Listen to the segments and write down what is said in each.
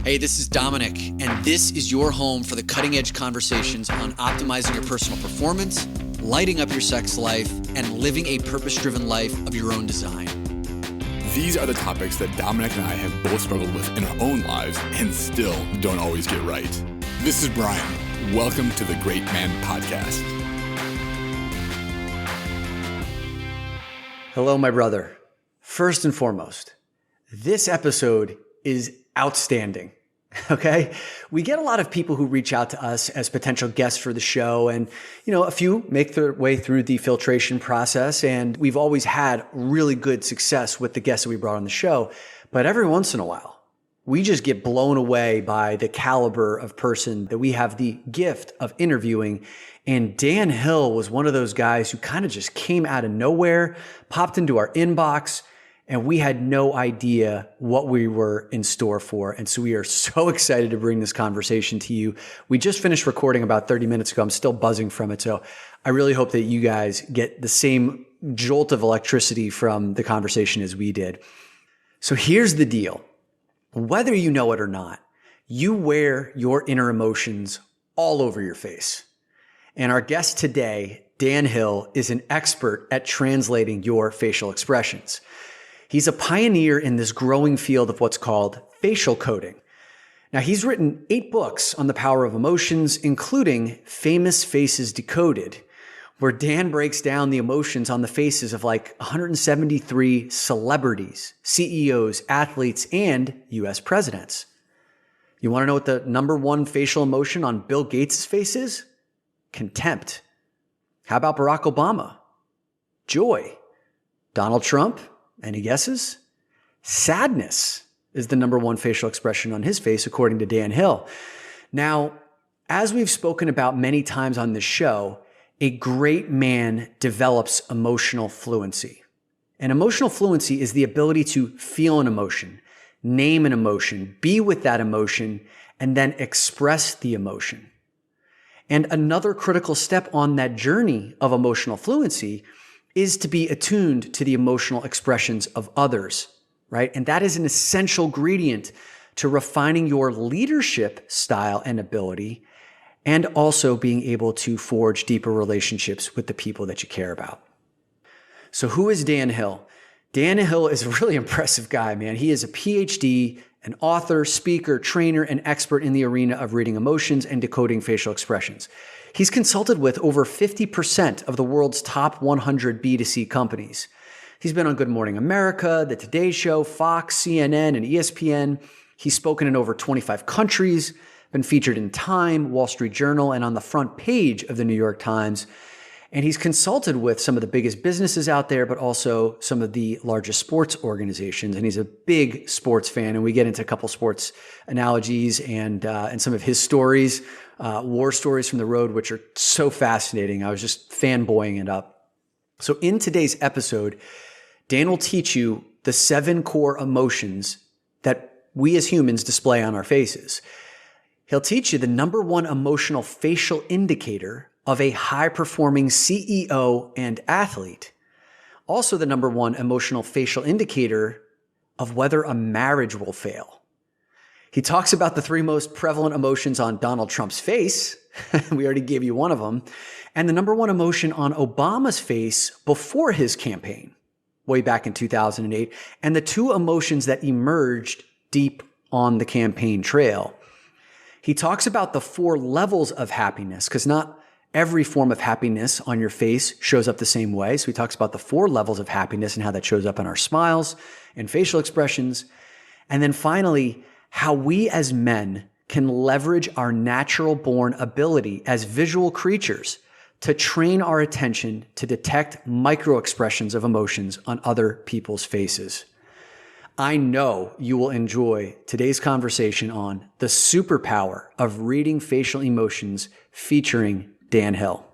Hey, this is Dominic, and this is your home for the cutting-edge conversations on optimizing your personal performance, lighting up your sex life, and living a purpose-driven life of your own design. These are the topics that Dominic and I have both struggled with in our own lives and still don't always get right. This is Brian. Welcome to the Great Man Podcast. Hello, my brother. First and foremost, this episode is outstanding. Okay. We get a lot of people who reach out to us as potential guests for the show. And, a few make their way through the filtration process. And we've always had really good success with the guests that we brought on the show. But every once in a while, we just get blown away by the caliber of person that we have the gift of interviewing. And Dan Hill was one of those guys who kind of just came out of nowhere, popped into our inbox, and we had no idea what we were in store for. And so we are so excited to bring this conversation to you. We just finished recording about 30 minutes ago. I'm still buzzing from it. So I really hope that you guys get the same jolt of electricity from the conversation as we did. So here's the deal. Whether you know it or not, you wear your inner emotions all over your face. And our guest today, Dan Hill, is an expert at translating your facial expressions. He's a pioneer in this growing field of what's called facial coding. Now, he's written 8 books on the power of emotions, including Famous Faces Decoded, where Dan breaks down the emotions on the faces of like 173 celebrities, CEOs, athletes, and US presidents. You want to know what the number one facial emotion on Bill Gates' face is? Contempt. How about Barack Obama? Joy. Donald Trump? Any guesses? Sadness is the number one facial expression on his face, according to Dan Hill. Now, as we've spoken about many times on this show, a great man develops emotional fluency. And emotional fluency is the ability to feel an emotion, name an emotion, be with that emotion, and then express the emotion. And another critical step on that journey of emotional fluency is to be attuned to the emotional expressions of others, right? And that is an essential ingredient to refining your leadership style and ability, and also being able to forge deeper relationships with the people that you care about. So who is Dan Hill? Dan Hill is a really impressive guy, man. He is a PhD, an author, speaker, trainer, and expert in the arena of reading emotions and decoding facial expressions. He's consulted with over 50% of the world's top 100 B2C companies. He's been on Good Morning America, The Today Show, Fox, CNN, and ESPN. He's spoken in over 25 countries, been featured in Time, Wall Street Journal, and on the front page of the New York Times. And he's consulted with some of the biggest businesses out there, but also some of the largest sports organizations. And he's a big sports fan. And we get into a couple sports analogies and some of his stories, war stories from the road, which are so fascinating. I was just fanboying it up. So in today's episode, Dan will teach you the 7 core emotions that we as humans display on our faces. He'll teach you the number one emotional facial indicator of a high-performing CEO and athlete. Also the number one emotional facial indicator of whether a marriage will fail. He talks about the 3 most prevalent emotions on Donald Trump's face. We already gave you one of them. And the number one emotion on Obama's face before his campaign, way back in 2008. And the 2 emotions that emerged deep on the campaign trail. He talks about the 4 levels of happiness, because not every form of happiness on your face shows up the same way. So he talks about the 4 levels of happiness and how that shows up in our smiles and facial expressions. And then finally, how we as men can leverage our natural born ability as visual creatures to train our attention to detect micro expressions of emotions on other people's faces. I know you will enjoy today's conversation on the superpower of reading facial emotions featuring Dan Hill.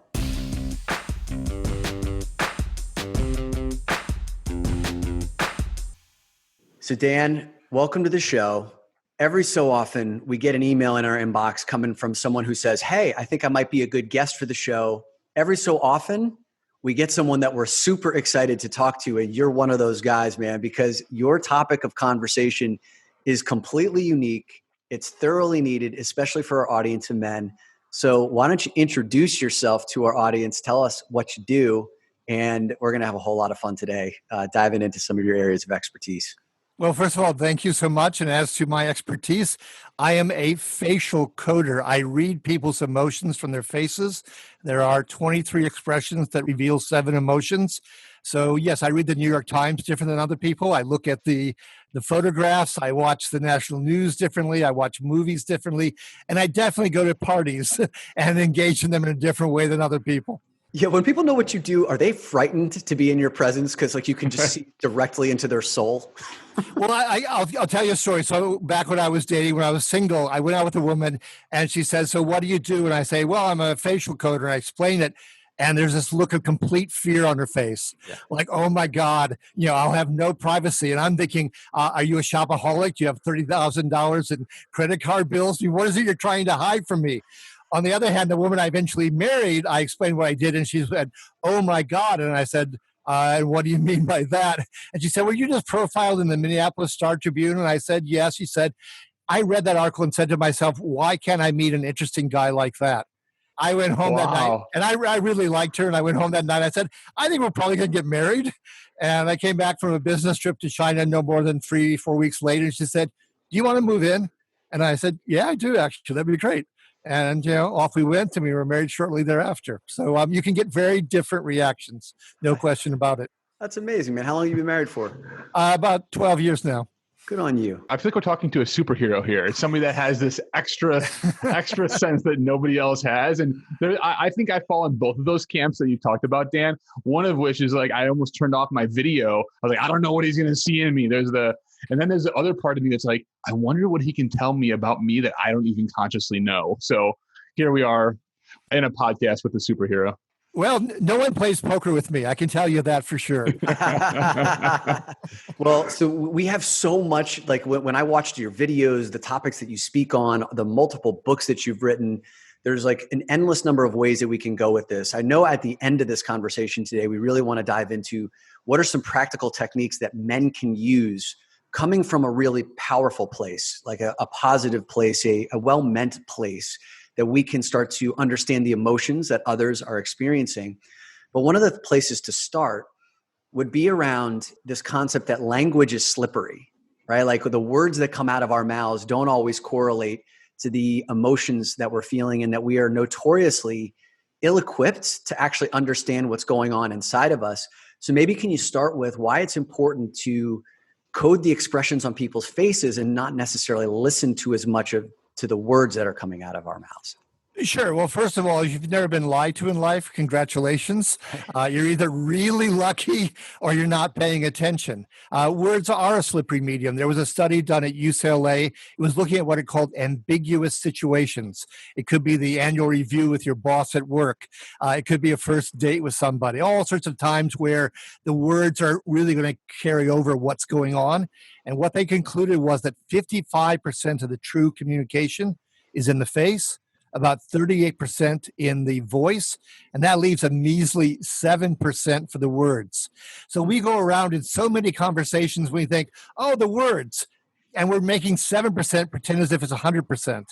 So Dan, welcome to the show. Every so often we get an email in our inbox coming from someone who says, hey, I think I might be a good guest for the show. Every so often we get someone that we're super excited to talk to. And you're one of those guys, man, because your topic of conversation is completely unique. It's thoroughly needed, especially for our audience of men. So why don't you introduce yourself to our audience? Tell us what you do. And we're going to have a whole lot of fun today, diving into some of your areas of expertise. Well, first of all, thank you so much. And as to my expertise, I am a facial coder. I read people's emotions from their faces. There are 23 expressions that reveal 7 emotions. So yes, I read the New York Times different than other people. I look at the photographs. I watch the national news differently. I watch movies differently. And I definitely go to parties and engage in them in a different way than other people. Yeah, when people know what you do, are they frightened to be in your presence because like you can just see directly into their soul? Well, I'll tell you a story. So back when I was dating, when I was single, I went out with a woman and she said, "So what do you do?" And I say, "Well, I'm a facial coder." And I explain it. And there's this look of complete fear on her face. Yeah. Like, oh my God, I'll have no privacy. And I'm thinking, are you a shopaholic? Do you have $30,000 in credit card bills? What is it you're trying to hide from me? On the other hand, the woman I eventually married, I explained what I did, and she said, "Oh my God." And I said, "What do you mean by that?" And she said, "Well, you just profiled in the Minneapolis Star-Tribune." And I said, "Yes." She said, "I read that article and said to myself, why can't I meet an interesting guy like that?" I went home that night, and I really liked her, and I went home that night. I said, "I think we're probably going to get married." And I came back from a business trip to China no more than 3-4 weeks later, and she said, "Do you want to move in?" And I said, "Yeah, I do, actually. That'd be great." And, off we went, and we were married shortly thereafter. So you can get very different reactions, no question about it. That's amazing, man. How long have you been married for? About 12 years now. Good on you. I feel like we're talking to a superhero here. It's somebody that has this extra sense that nobody else has. And I think I fall in both of those camps that you talked about, Dan. One of which is like, I almost turned off my video. I was like, I don't know what he's going to see in me. And then there's the other part of me that's like, I wonder what he can tell me about me that I don't even consciously know. So here we are in a podcast with a superhero. Well, no one plays poker with me. I can tell you that for sure. Well, so we have so much, like when I watched your videos, the topics that you speak on, the multiple books that you've written, there's like an endless number of ways that we can go with this. I know at the end of this conversation today, we really want to dive into what are some practical techniques that men can use coming from a really powerful place, like a positive place, a well-meant place, that we can start to understand the emotions that others are experiencing. But one of the places to start would be around this concept that language is slippery, right? Like the words that come out of our mouths don't always correlate to the emotions that we're feeling, and that we are notoriously ill-equipped to actually understand what's going on inside of us. So maybe can you start with why it's important to code the expressions on people's faces and not necessarily listen to as much to the words that are coming out of our mouths? Sure. Well, first of all, if you've never been lied to in life, congratulations. You're either really lucky or you're not paying attention. Words are a slippery medium. There was a study done at UCLA. It was looking at what it called ambiguous situations. It could be the annual review with your boss at work. It could be a first date with somebody. All sorts of times where the words are really going to carry over what's going on. And what they concluded was that 55% of the true communication is in the face, about 38% in the voice, and that leaves a measly 7% for the words. So we go around in so many conversations, we think, oh, the words, and we're making 7% pretend as if it's 100%,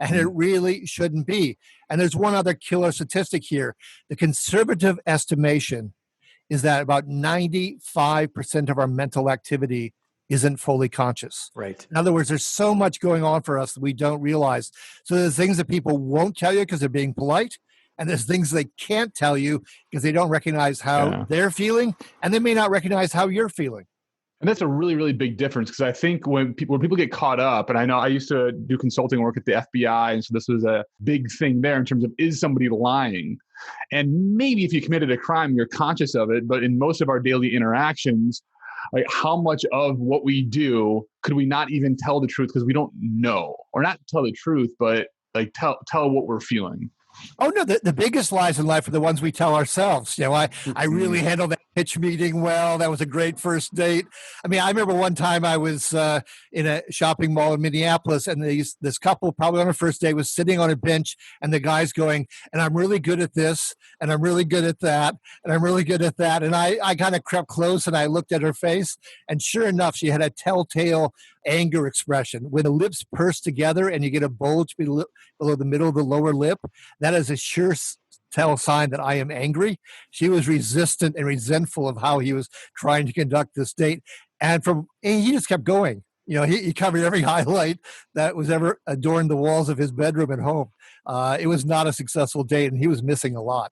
and it really shouldn't be. And there's one other killer statistic here. The conservative estimation is that about 95% of our mental activity isn't fully conscious. Right. In other words, there's so much going on for us that we don't realize. So there's things that people won't tell you because they're being polite, and there's things they can't tell you because they don't recognize how they're feeling, and they may not recognize how you're feeling. And that's a really, really big difference, because I think when people get caught up, and I know I used to do consulting work at the FBI, and so this was a big thing there in terms of, is somebody lying? And maybe if you committed a crime, you're conscious of it, but in most of our daily interactions, like how much of what we do could we not even tell the truth because we don't know, or not tell the truth, but like tell what we're feeling. Oh no, the biggest lies in life are the ones we tell ourselves. I really handle that pitch meeting well. That was a great first date. I mean, I remember one time I was in a shopping mall in Minneapolis, and this couple, probably on a first date, was sitting on a bench, and the guy's going, and I'm really good at this, and I'm really good at that, and I'm really good at that. And I kind of crept close, and I looked at her face, and sure enough, she had a telltale anger expression. When the lips purse together and you get a bulge below the middle of the lower lip, that is a sure tell sign that I am angry. She was resistant and resentful of how he was trying to conduct this date. And he just kept going. You know, he covered every highlight that was ever adorned the walls of his bedroom at home. It was not a successful date, and he was missing a lot.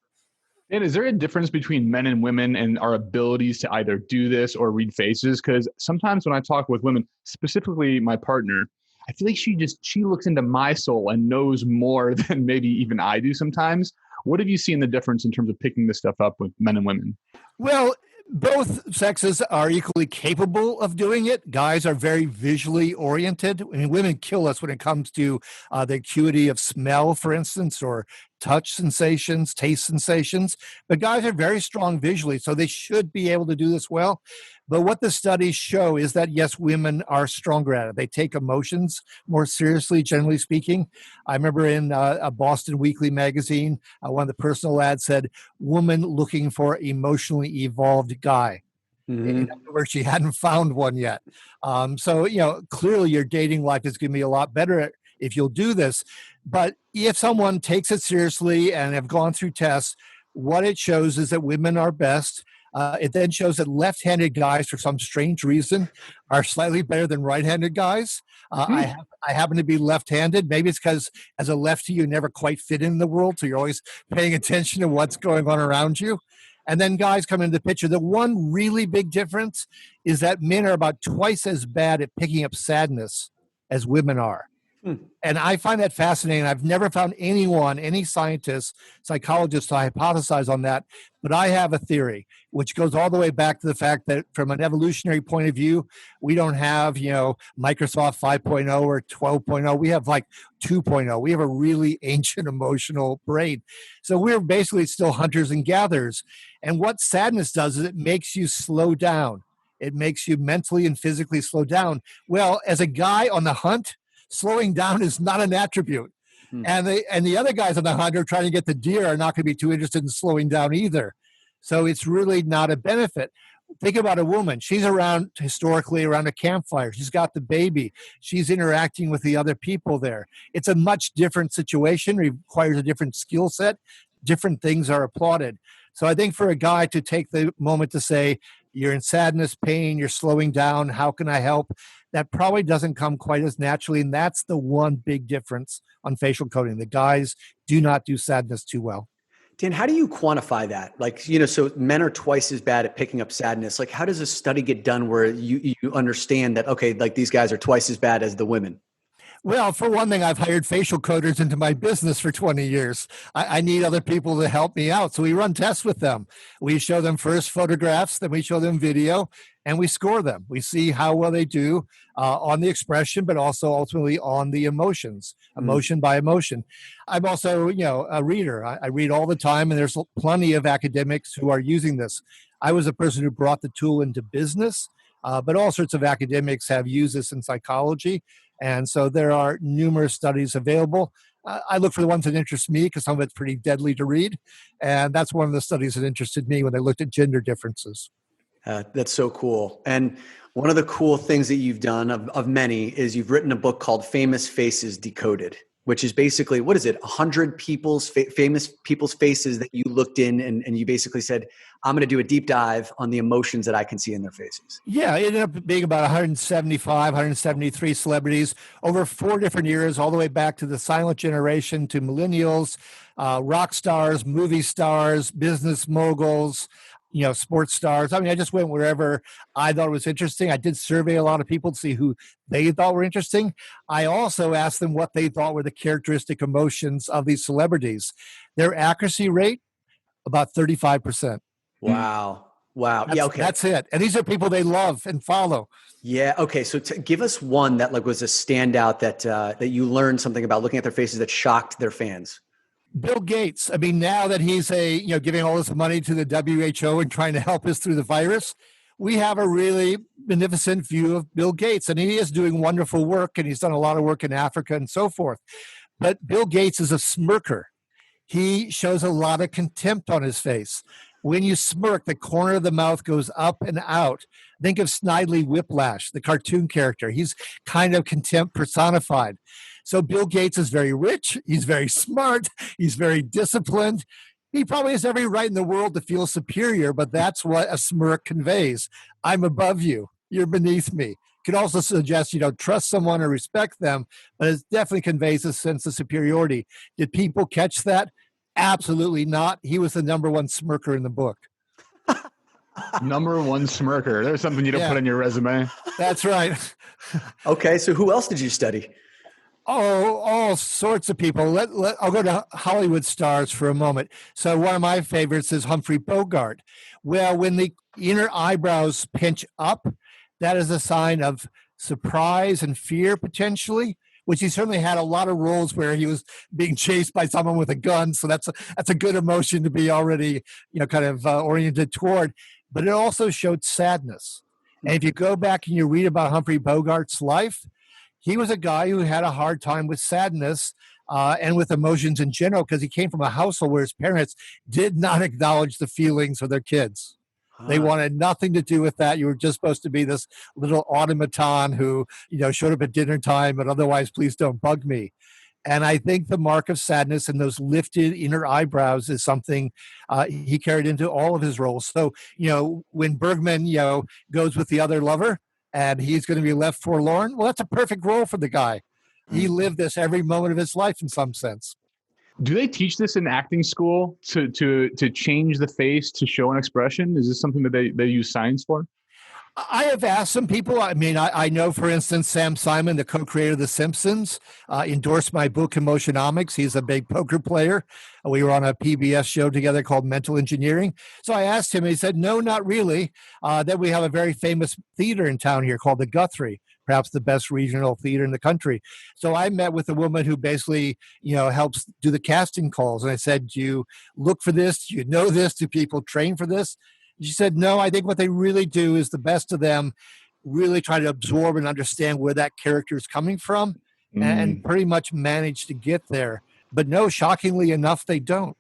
And is there a difference between men and women and our abilities to either do this or read faces? Because sometimes when I talk with women, specifically my partner, I feel like she looks into my soul and knows more than maybe even I do sometimes. What have you seen the difference in terms of picking this stuff up with men and women? Well, both sexes are equally capable of doing it. Guys are very visually oriented. I mean, women kill us when it comes to the acuity of smell, for instance, or touch sensations, taste sensations. But guys are very strong visually, so they should be able to do this well. But what the studies show is that, yes, women are stronger at it. They take emotions more seriously, generally speaking. I remember in a Boston Weekly magazine, one of the personal ads said, "Woman looking for emotionally evolved guy." Mm-hmm. In other words, she hadn't found one yet. So, clearly your dating life is going to be a lot better if you'll do this. But if someone takes it seriously and have gone through tests, what it shows is that women are best. It then shows that left-handed guys, for some strange reason, are slightly better than right-handed guys. I happen to be left-handed. Maybe it's because as a lefty, you never quite fit in the world, so you're always paying attention to what's going on around you. And then guys come into the picture. The one really big difference is that men are about twice as bad at picking up sadness as women are. And I find that fascinating. I've never found any scientist, psychologist to hypothesize on that. But I have a theory, which goes all the way back to the fact that from an evolutionary point of view, we don't have, Microsoft 5.0 or 12.0. We have like 2.0. We have a really ancient emotional brain. So we're basically still hunters and gatherers. And what sadness does is it makes you slow down. It makes you mentally and physically slow down. Well, as a guy on the hunt, slowing down is not an attribute. And the other guys on the hunt are trying to get the deer are not going to be too interested in slowing down either. So it's really not a benefit. Think about a woman. She's historically around a campfire. She's got the baby. She's interacting with the other people there. It's a much different situation. It requires a different skill set. Different things are applauded. So I think for a guy to take the moment to say, you're in sadness, pain, you're slowing down, how can I help? That probably doesn't come quite as naturally. And that's the one big difference on facial coding. The guys do not do sadness too well. Dan, how do you quantify that? Like, so men are twice as bad at picking up sadness. Like, how does a study get done where you understand that, okay, like these guys are twice as bad as the women? Well, for one thing, I've hired facial coders into my business for 20 years. I need other people to help me out. So we run tests with them. We show them first photographs, then we show them video, and we score them. We see how well they do on the expression, but also ultimately on the emotions, emotion by emotion. I'm also, a reader. I read all the time, and there's plenty of academics who are using this. I was a person who brought the tool into business, but all sorts of academics have used this in psychology. And so there are numerous studies available. I look for the ones that interest me because some of it's pretty deadly to read. And that's one of the studies that interested me when I looked at gender differences. That's so cool. And one of the cool things that you've done of many is you've written a book called Famous Faces Decoded, which is basically, 100 famous people's faces that you looked in and you basically said, I'm going to do a deep dive on the emotions that I can see in their faces. Yeah, it ended up being about 173 celebrities over 4 different years, all the way back to the silent generation, to millennials, rock stars, movie stars, business moguls, sports stars. I mean, I just went wherever I thought was interesting. I did survey a lot of people to see who they thought were interesting. I also asked them what they thought were the characteristic emotions of these celebrities. Their accuracy rate, about 35%. Wow. That's it. And these are people they love and follow. Yeah. Okay. So give us one that was a standout that you learned something about looking at their faces that shocked their fans. Bill Gates. I mean, now that he's giving all this money to the WHO and trying to help us through the virus, we have a really beneficent view of Bill Gates, and he is doing wonderful work, and he's done a lot of work in Africa and so forth. But Bill Gates is a smirker. He shows a lot of contempt on his face. When you smirk, the corner of the mouth goes up and out. Think of Snidely Whiplash, the cartoon character. He's kind of contempt personified. So Bill Gates is very rich. He's very smart. He's very disciplined. He probably has every right in the world to feel superior, but that's what a smirk conveys. I'm above you. You're beneath me. Could also suggest you don't trust someone or respect them, but it definitely conveys a sense of superiority. Did people catch that? Absolutely not. He was the number one smirker in the book. Number one smirker. There's something you don't put on your resume. That's right. Okay, so who else did you study? Oh, all sorts of people. I'll go to Hollywood stars for a moment. So one of my favorites is Humphrey Bogart. Well, when the inner eyebrows pinch up, that is a sign of surprise and fear potentially, which he certainly had a lot of roles where he was being chased by someone with a gun. So that's a good emotion to be already, kind of oriented toward. But it also showed sadness. And if you go back and you read about Humphrey Bogart's life, he was a guy who had a hard time with sadness and with emotions in general because he came from a household where his parents did not acknowledge the feelings of their kids. They wanted nothing to do with that. You were just supposed to be this little automaton who, showed up at dinner time, but otherwise, please don't bug me. And I think the mark of sadness and those lifted inner eyebrows is something he carried into all of his roles. So, when Bergman, goes with the other lover and he's going to be left forlorn, well, that's a perfect role for the guy. He lived this every moment of his life in some sense. Do they teach this in acting school to change the face to show an expression? Is this something that they use science for? I have asked some people. I mean, I know, for instance, Sam Simon, the co-creator of The Simpsons, endorsed my book, Emotionomics. He's a big poker player. We were on a PBS show together called Mental Engineering. So I asked him, and he said, no, not really. Then we have a very famous theater in town here called the Guthrie, perhaps the best regional theater in the country. So I met with a woman who basically, helps do the casting calls. And I said, do you look for this? Do you know this? Do people train for this? She said, no, I think what they really do is the best of them really try to absorb and understand where that character is coming from and pretty much manage to get there. But no, shockingly enough, they don't.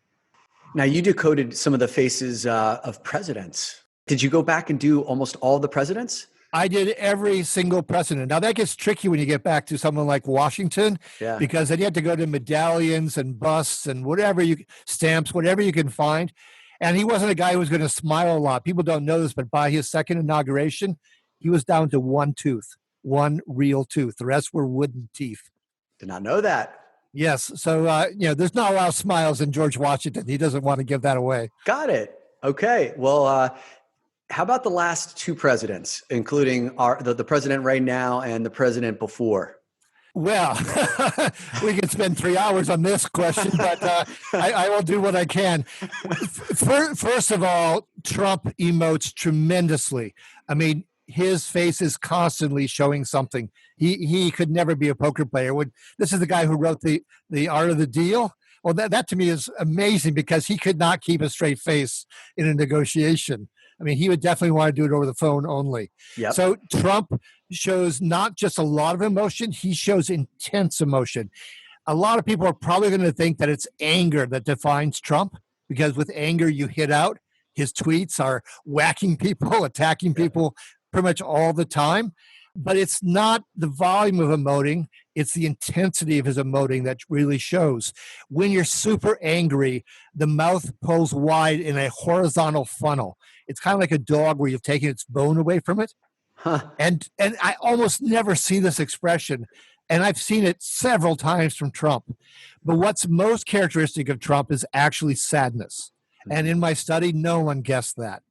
Now, you decoded some of the faces of presidents. Did you go back and do almost all the presidents? I did every single president. Now, that gets tricky when you get back to someone like Washington, because then you have to go to medallions and busts and stamps, whatever you can find. And he wasn't a guy who was going to smile a lot. People don't know this, but by his second inauguration, he was down to one tooth, one real tooth. The rest were wooden teeth. Did not know that. Yes. So, there's not a lot of smiles in George Washington. He doesn't want to give that away. Got it. Okay. Well, how about the last two presidents, including the president right now and the president before? Well, we can spend 3 hours on this question, but I will do what I can. First of all, Trump emotes tremendously. I mean, his face is constantly showing something. He could never be a poker player. This is the guy who wrote the Art of the Deal. Well, that to me is amazing because he could not keep a straight face in a negotiation. I mean, he would definitely want to do it over the phone only. Yep. So Trump shows not just a lot of emotion, he shows intense emotion. A lot of people are probably going to think that it's anger that defines Trump, because with anger you hit out. His tweets are whacking people, attacking people pretty much all the time. But it's not the volume of emoting, it's the intensity of his emoting that really shows. When you're super angry, the mouth pulls wide in a horizontal funnel. It's kind of like a dog where you've taken its bone away from it. And I almost never see this expression. And I've seen it several times from Trump. But what's most characteristic of Trump is actually sadness. And in my study, no one guessed that.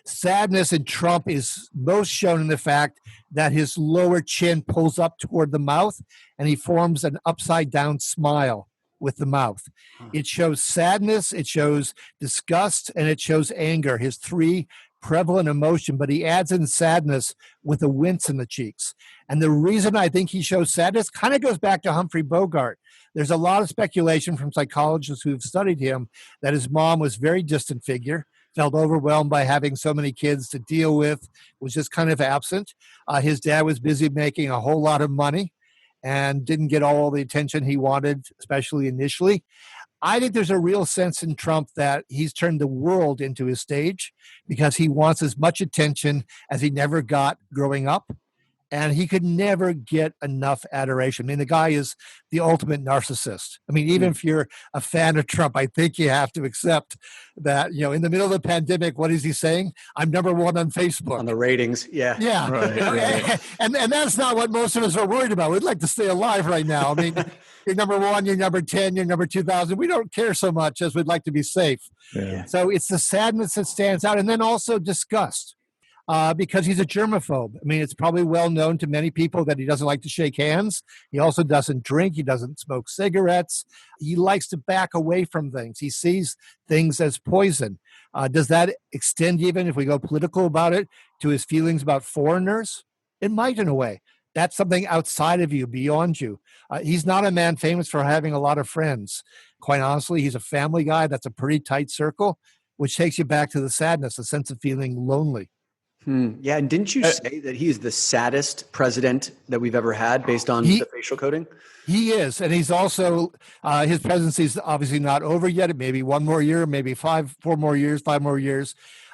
Sadness in Trump is most shown in the fact that his lower chin pulls up toward the mouth and he forms an upside down smile with the mouth. It shows sadness, it shows disgust, and it shows anger, his three prevalent emotion, but he adds in sadness with a wince in the cheeks. And the reason I think he shows sadness kind of goes back to Humphrey Bogart. There's a lot of speculation from psychologists who've studied him that his mom was a very distant figure, felt overwhelmed by having so many kids to deal with, was just kind of absent. His dad was busy making a whole lot of money and didn't get all the attention he wanted, especially initially. I think there's a real sense in Trump that he's turned the world into his stage because he wants as much attention as he never got growing up. And he could never get enough adoration. I mean, the guy is the ultimate narcissist. I mean, even if you're a fan of Trump, I think you have to accept that, in the middle of the pandemic, what is he saying? I'm number one on Facebook. On the ratings, yeah. Yeah. Right. And that's not what most of us are worried about. We'd like to stay alive right now. I mean, you're number one, you're number 10, you're number 2,000. We don't care so much as we'd like to be safe. Yeah. So it's the sadness that stands out. And then also disgust. Because he's a germaphobe. I mean, it's probably well known to many people that he doesn't like to shake hands. He also doesn't drink. He doesn't smoke cigarettes. He likes to back away from things. He sees things as poison. Does that extend, even if we go political about it, to his feelings about foreigners? It might, in a way. That's something outside of you, beyond you. He's not a man famous for having a lot of friends. Quite honestly, he's a family guy. That's a pretty tight circle, which takes you back to the sadness, the sense of feeling lonely. Yeah, and didn't you say that he is the saddest president that we've ever had based on the facial coding? He is, and he's also, his presidency is obviously not over yet. It may be one more year, maybe 5 more years.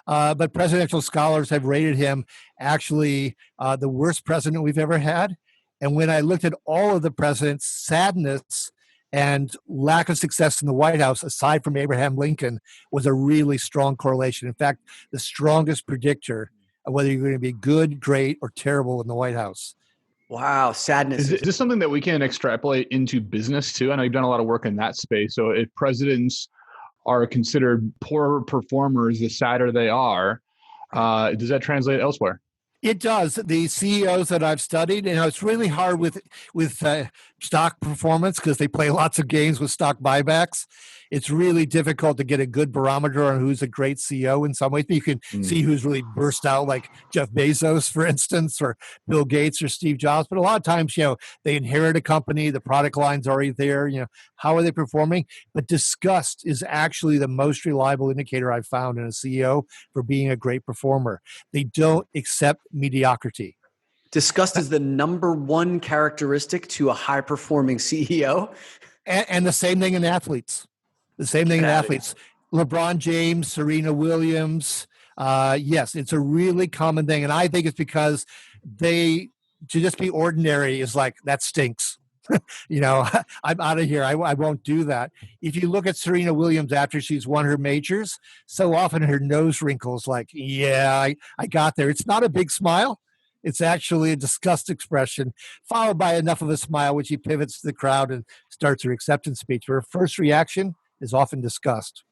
But presidential scholars have rated him actually the worst president we've ever had. And when I looked at all of the presidents' sadness and lack of success in the White House, aside from Abraham Lincoln, was a really strong correlation. In fact, the strongest predictor whether you're going to be good, great, or terrible in the White House. Wow, sadness. Is this something that we can extrapolate into business too? I know you've done a lot of work in that space. So if presidents are considered poor performers, the sadder they are, does that translate elsewhere? It does. The CEOs that I've studied, it's really hard with stock performance because they play lots of games with stock buybacks. It's really difficult to get a good barometer on who's a great CEO in some ways. You can see who's really burst out, like Jeff Bezos, for instance, or Bill Gates or Steve Jobs. But a lot of times, they inherit a company, the product line's already there. How are they performing? But disgust is actually the most reliable indicator I've found in a CEO for being a great performer. They don't accept mediocrity. Disgust is the number one characteristic to a high-performing CEO. And the same thing in athletes. LeBron James, Serena Williams. Yes, it's a really common thing. And I think it's because to just be ordinary is like, that stinks. I'm out of here. I won't do that. If you look at Serena Williams after she's won her majors, so often her nose wrinkles like, I got there. It's not a big smile. It's actually a disgust expression, followed by enough of a smile, which he pivots to the crowd and starts her acceptance speech. Her first reaction is often disgust.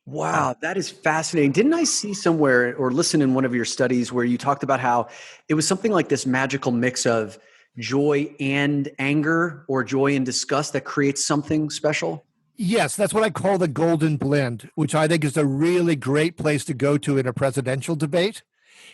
Wow, that is fascinating. Didn't I see somewhere or listen in one of your studies where you talked about how it was something like this magical mix of joy and anger or joy and disgust that creates something special? Yes, that's what I call the golden blend, which I think is a really great place to go to in a presidential debate.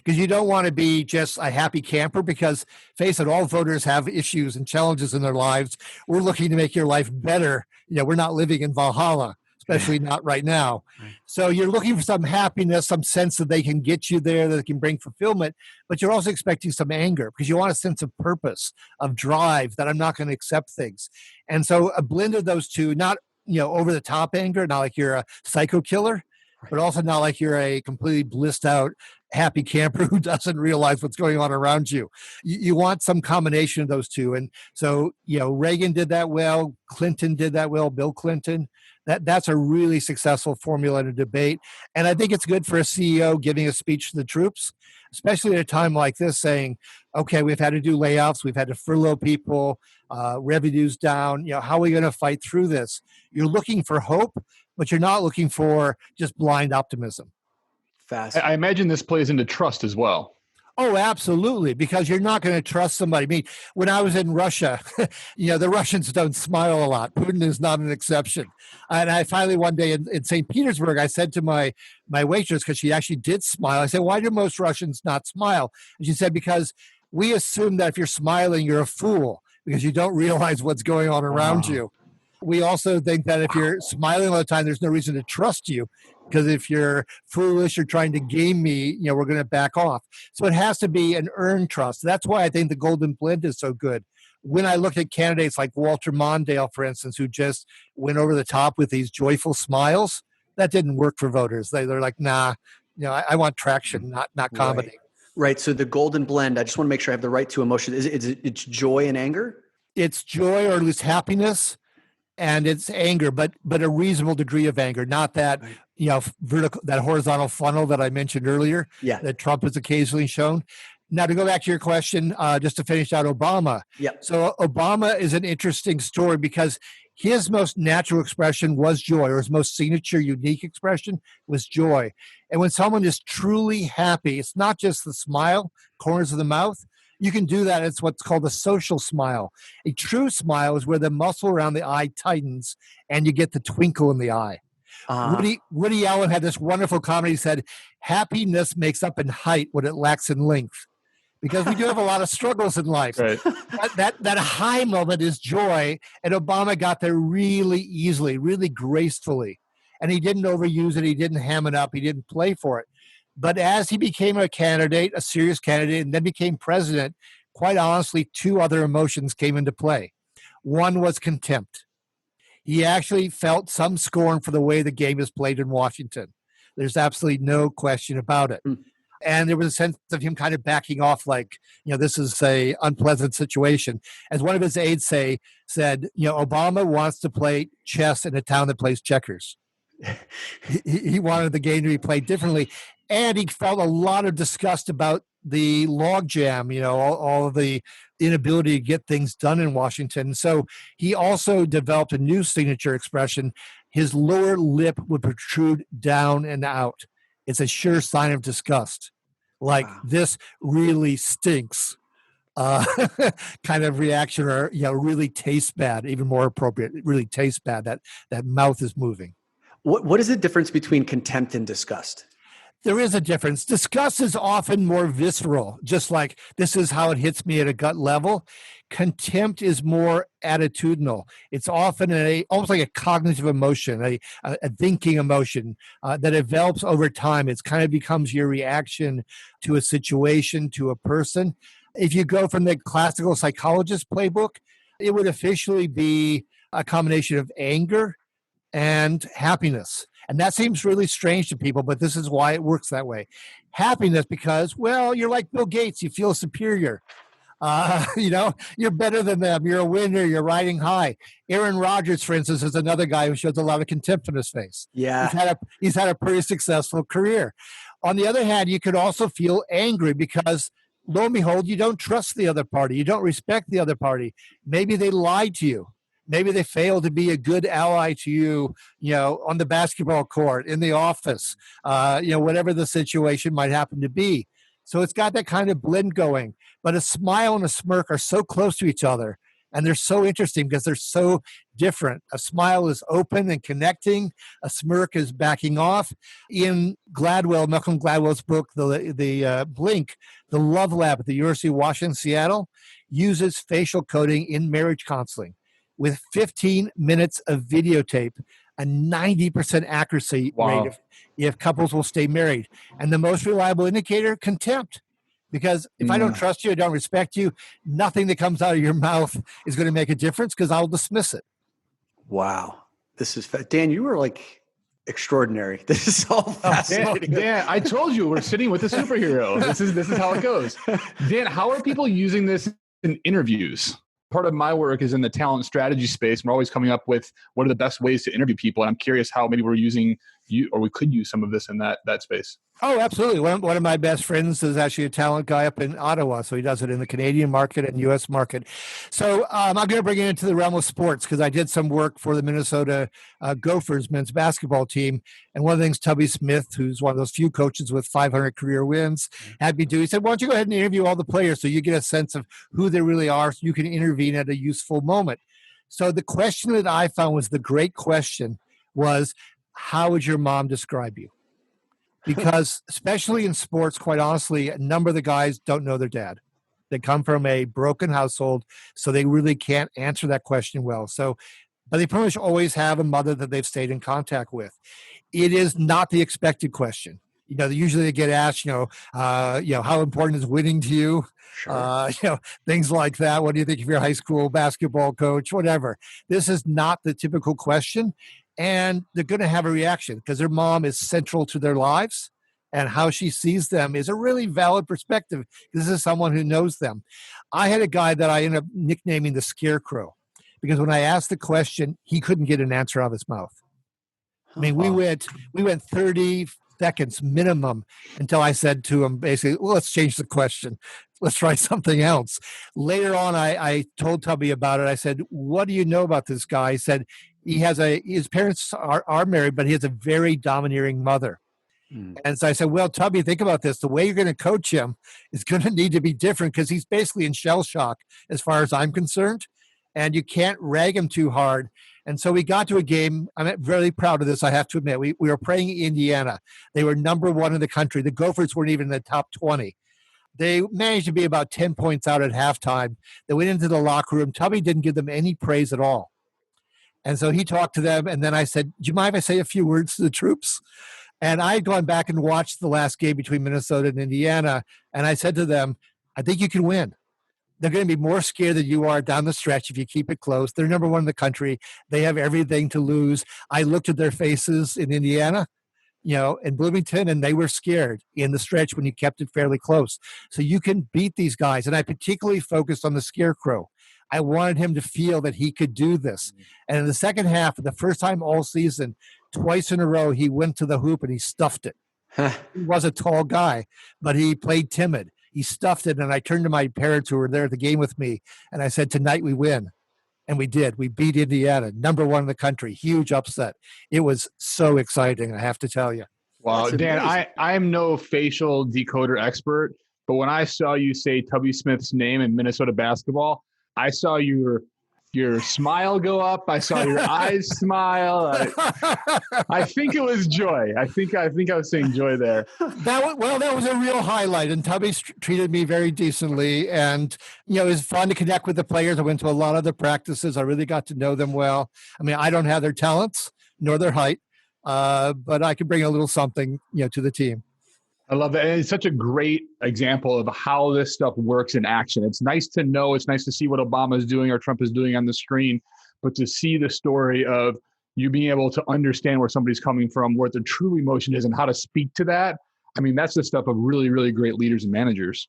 Because you don't want to be just a happy camper because, face it, all voters have issues and challenges in their lives. We're looking to make your life better. We're not living in Valhalla, especially not right now. Right. So you're looking for some happiness, some sense that they can get you there, that they can bring fulfillment, but you're also expecting some anger because you want a sense of purpose, of drive, that I'm not going to accept things. And so a blend of those two, not over the top anger, not like you're a psycho killer, but also not like you're a completely blissed out happy camper who doesn't realize what's going on around you. You want some combination of those two. And so, Reagan did that well. Clinton did that well. Bill Clinton. That's a really successful formula in a debate. And I think it's good for a CEO giving a speech to the troops, especially at a time like this, saying, okay, we've had to do layoffs. We've had to furlough people, revenues down. How are we going to fight through this? You're looking for hope, but you're not looking for just blind optimism. I imagine this plays into trust as well. Oh, absolutely, because you're not going to trust somebody. I mean, when I was in Russia, the Russians don't smile a lot. Putin is not an exception. And I finally one day in St. Petersburg, I said to my waitress, because she actually did smile, I said, why do most Russians not smile? And she said, because we assume that if you're smiling, you're a fool because you don't realize what's going on around you. We also think that if you're smiling all the time, there's no reason to trust you. Because if you're foolish or trying to game me, we're going to back off. So it has to be an earned trust. That's why I think the golden blend is so good. When I look at candidates like Walter Mondale, for instance, who just went over the top with these joyful smiles, that didn't work for voters. They're like, nah, I want traction, not comedy. Right. So the golden blend, I just want to make sure I have the right two emotions. It's joy and anger? It's joy or at least happiness. And it's anger, but a reasonable degree of anger, not that vertical, that horizontal funnel that I mentioned earlier. Yeah. That Trump has occasionally shown. Now to go back to your question, just to finish out Obama. Yeah. So Obama is an interesting story because his most natural expression was joy, or his most signature, unique expression was joy. And when someone is truly happy, it's not just the smile, corners of the mouth. You can do that. It's what's called a social smile. A true smile is where the muscle around the eye tightens and you get the twinkle in the eye. Woody Allen had this wonderful comedy. He said, happiness makes up in height what it lacks in length. Because we do have a lot of struggles in life. Right. That high moment is joy. And Obama got there really easily, really gracefully. And he didn't overuse it. He didn't ham it up. He didn't play for it. But as he became a serious candidate, and then became president, quite honestly, two other emotions came into play. One was contempt. He actually felt some scorn for the way the game is played in Washington. There's absolutely no question about it. And there was a sense of him kind of backing off, like, this is a unpleasant situation. As one of his aides said, Obama wants to play chess in a town that plays checkers. He wanted the game to be played differently. And he felt a lot of disgust about the logjam, all of the inability to get things done in Washington. So he also developed a new signature expression. His lower lip would protrude down and out. It's a sure sign of disgust. Like, this really stinks. Kind of reaction, or really tastes bad, even more appropriate. It really tastes bad. That mouth is moving. What is the difference between contempt and disgust? There is a difference. Disgust is often more visceral, just like this is how it hits me at a gut level. Contempt is more attitudinal. It's often almost like a cognitive emotion, a thinking emotion that develops over time. It kind of becomes your reaction to a situation, to a person. If you go from the classical psychologist playbook, it would officially be a combination of anger and happiness. And that seems really strange to people, but this is why it works that way. Happiness because, you're like Bill Gates. You feel superior. You're better than them. You're a winner. You're riding high. Aaron Rodgers, for instance, is another guy who shows a lot of contempt in his face. Yeah. He's had a pretty successful career. On the other hand, you could also feel angry because, lo and behold, you don't trust the other party. You don't respect the other party. Maybe they lied to you. Maybe they failed to be a good ally to you, on the basketball court, in the office, whatever the situation might happen to be. So it's got that kind of blend going. But a smile and a smirk are so close to each other, and they're so interesting because they're so different. A smile is open and connecting. A smirk is backing off. In Malcolm Gladwell's book, the Blink, the Love Lab at the University of Washington, Seattle, uses facial coding in marriage counseling. With 15 minutes of videotape, a 90% accuracy rate if couples will stay married. And the most reliable indicator, contempt. Because if I don't trust you, I don't respect you, nothing that comes out of your mouth is going to make a difference because I'll dismiss it. Wow. This is Dan, you were like extraordinary. This is all fascinating. Dan, I told you we're sitting with a superhero. This is how it goes. Dan, how are people using this in interviews? Part of my work is in the talent strategy space. We're always coming up with what are the best ways to interview people. And I'm curious how maybe we're using we could use some of this in that space. Oh, absolutely. One of my best friends is actually a talent guy up in Ottawa. So he does it in the Canadian market and U.S. market. So I'm going to bring it into the realm of sports because I did some work for the Minnesota Gophers men's basketball team. And one of the things Tubby Smith, who's one of those few coaches with 500 career wins, had me do, he said, why don't you go ahead and interview all the players so you get a sense of who they really are so you can intervene at a useful moment. So the question that I found was the great question was, how would your mom describe you? Because especially in sports, quite honestly, a number of the guys don't know their dad. They come from a broken household, so they really can't answer that question well. So, but they pretty much always have a mother that they've stayed in contact with. It is not the expected question. Usually they get asked, how important is winning to you? Sure. Things like that. What do you think of your high school basketball coach? Whatever. This is not the typical question. And they're going to have a reaction because their mom is central to their lives, and how she sees them is a really valid perspective. This is someone who knows them. I had a guy that I ended up nicknaming the Scarecrow because when I asked the question, he couldn't get an answer out of his mouth. I mean, we went 30 seconds minimum until I said to him, basically, well, let's change the question. Let's try something else. Later on, I told Tubby about it. I said, what do you know about this guy? He said, his parents are married, but he has a very domineering mother. And so I said, well, Tubby, think about this. The way you're going to coach him is going to need to be different because he's basically in shell shock as far as I'm concerned. And you can't rag him too hard. And so we got to a game. I'm really proud of this, I have to admit. We were playing Indiana. They were number 1 in the country. The Gophers weren't even in the top 20. They managed to be about 10 points out at halftime. They went into the locker room. Tubby didn't give them any praise at all. And so he talked to them, and then I said, do you mind if I say a few words to the troops? And I had gone back and watched the last game between Minnesota and Indiana, and I said to them, I think you can win. They're going to be more scared than you are down the stretch if you keep it close. They're number 1 in the country. They have everything to lose. I looked at their faces in Indiana, in Bloomington, and they were scared in the stretch when you kept it fairly close. So you can beat these guys. And I particularly focused on the Scarecrow. I wanted him to feel that he could do this. And in the second half, for the first time all season, twice in a row, he went to the hoop and he stuffed it. He was a tall guy, but he played timid. He stuffed it, and I turned to my parents who were there at the game with me, and I said, tonight we win. And we did. We beat Indiana, number 1 in the country. Huge upset. It was so exciting, I have to tell you. Wow, Dan, I'm no facial decoder expert, but when I saw you say Tubby Smith's name in Minnesota basketball, I saw your smile go up. I saw your eyes smile. I think it was joy. I think I was saying joy there. That was a real highlight. And Tubby treated me very decently. And, it was fun to connect with the players. I went to a lot of the practices. I really got to know them well. I mean, I don't have their talents nor their height, but I can bring a little something, to the team. I love that. And it's such a great example of how this stuff works in action. It's nice to know. It's nice to see what Obama is doing or Trump is doing on the screen, but to see the story of you being able to understand where somebody's coming from, what their true emotion is, and how to speak to that. I mean, that's the stuff of really, really great leaders and managers.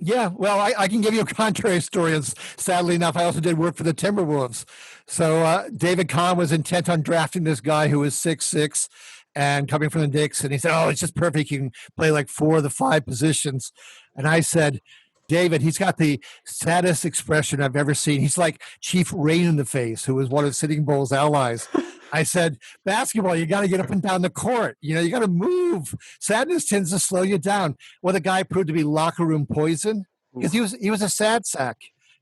Yeah, well, I can give you a contrary story. And sadly enough, I also did work for the Timberwolves. So David Kahn was intent on drafting this guy who was 6'6", and coming from the Knicks, and he said, oh, it's just perfect. You can play like 4 of the 5 positions. And I said, David, he's got the saddest expression I've ever seen. He's like Chief Rain in the Face, who was one of Sitting Bull's allies. I said, basketball, you got to get up and down the court. You got to move. Sadness tends to slow you down. Well, the guy proved to be locker room poison because he was a sad sack,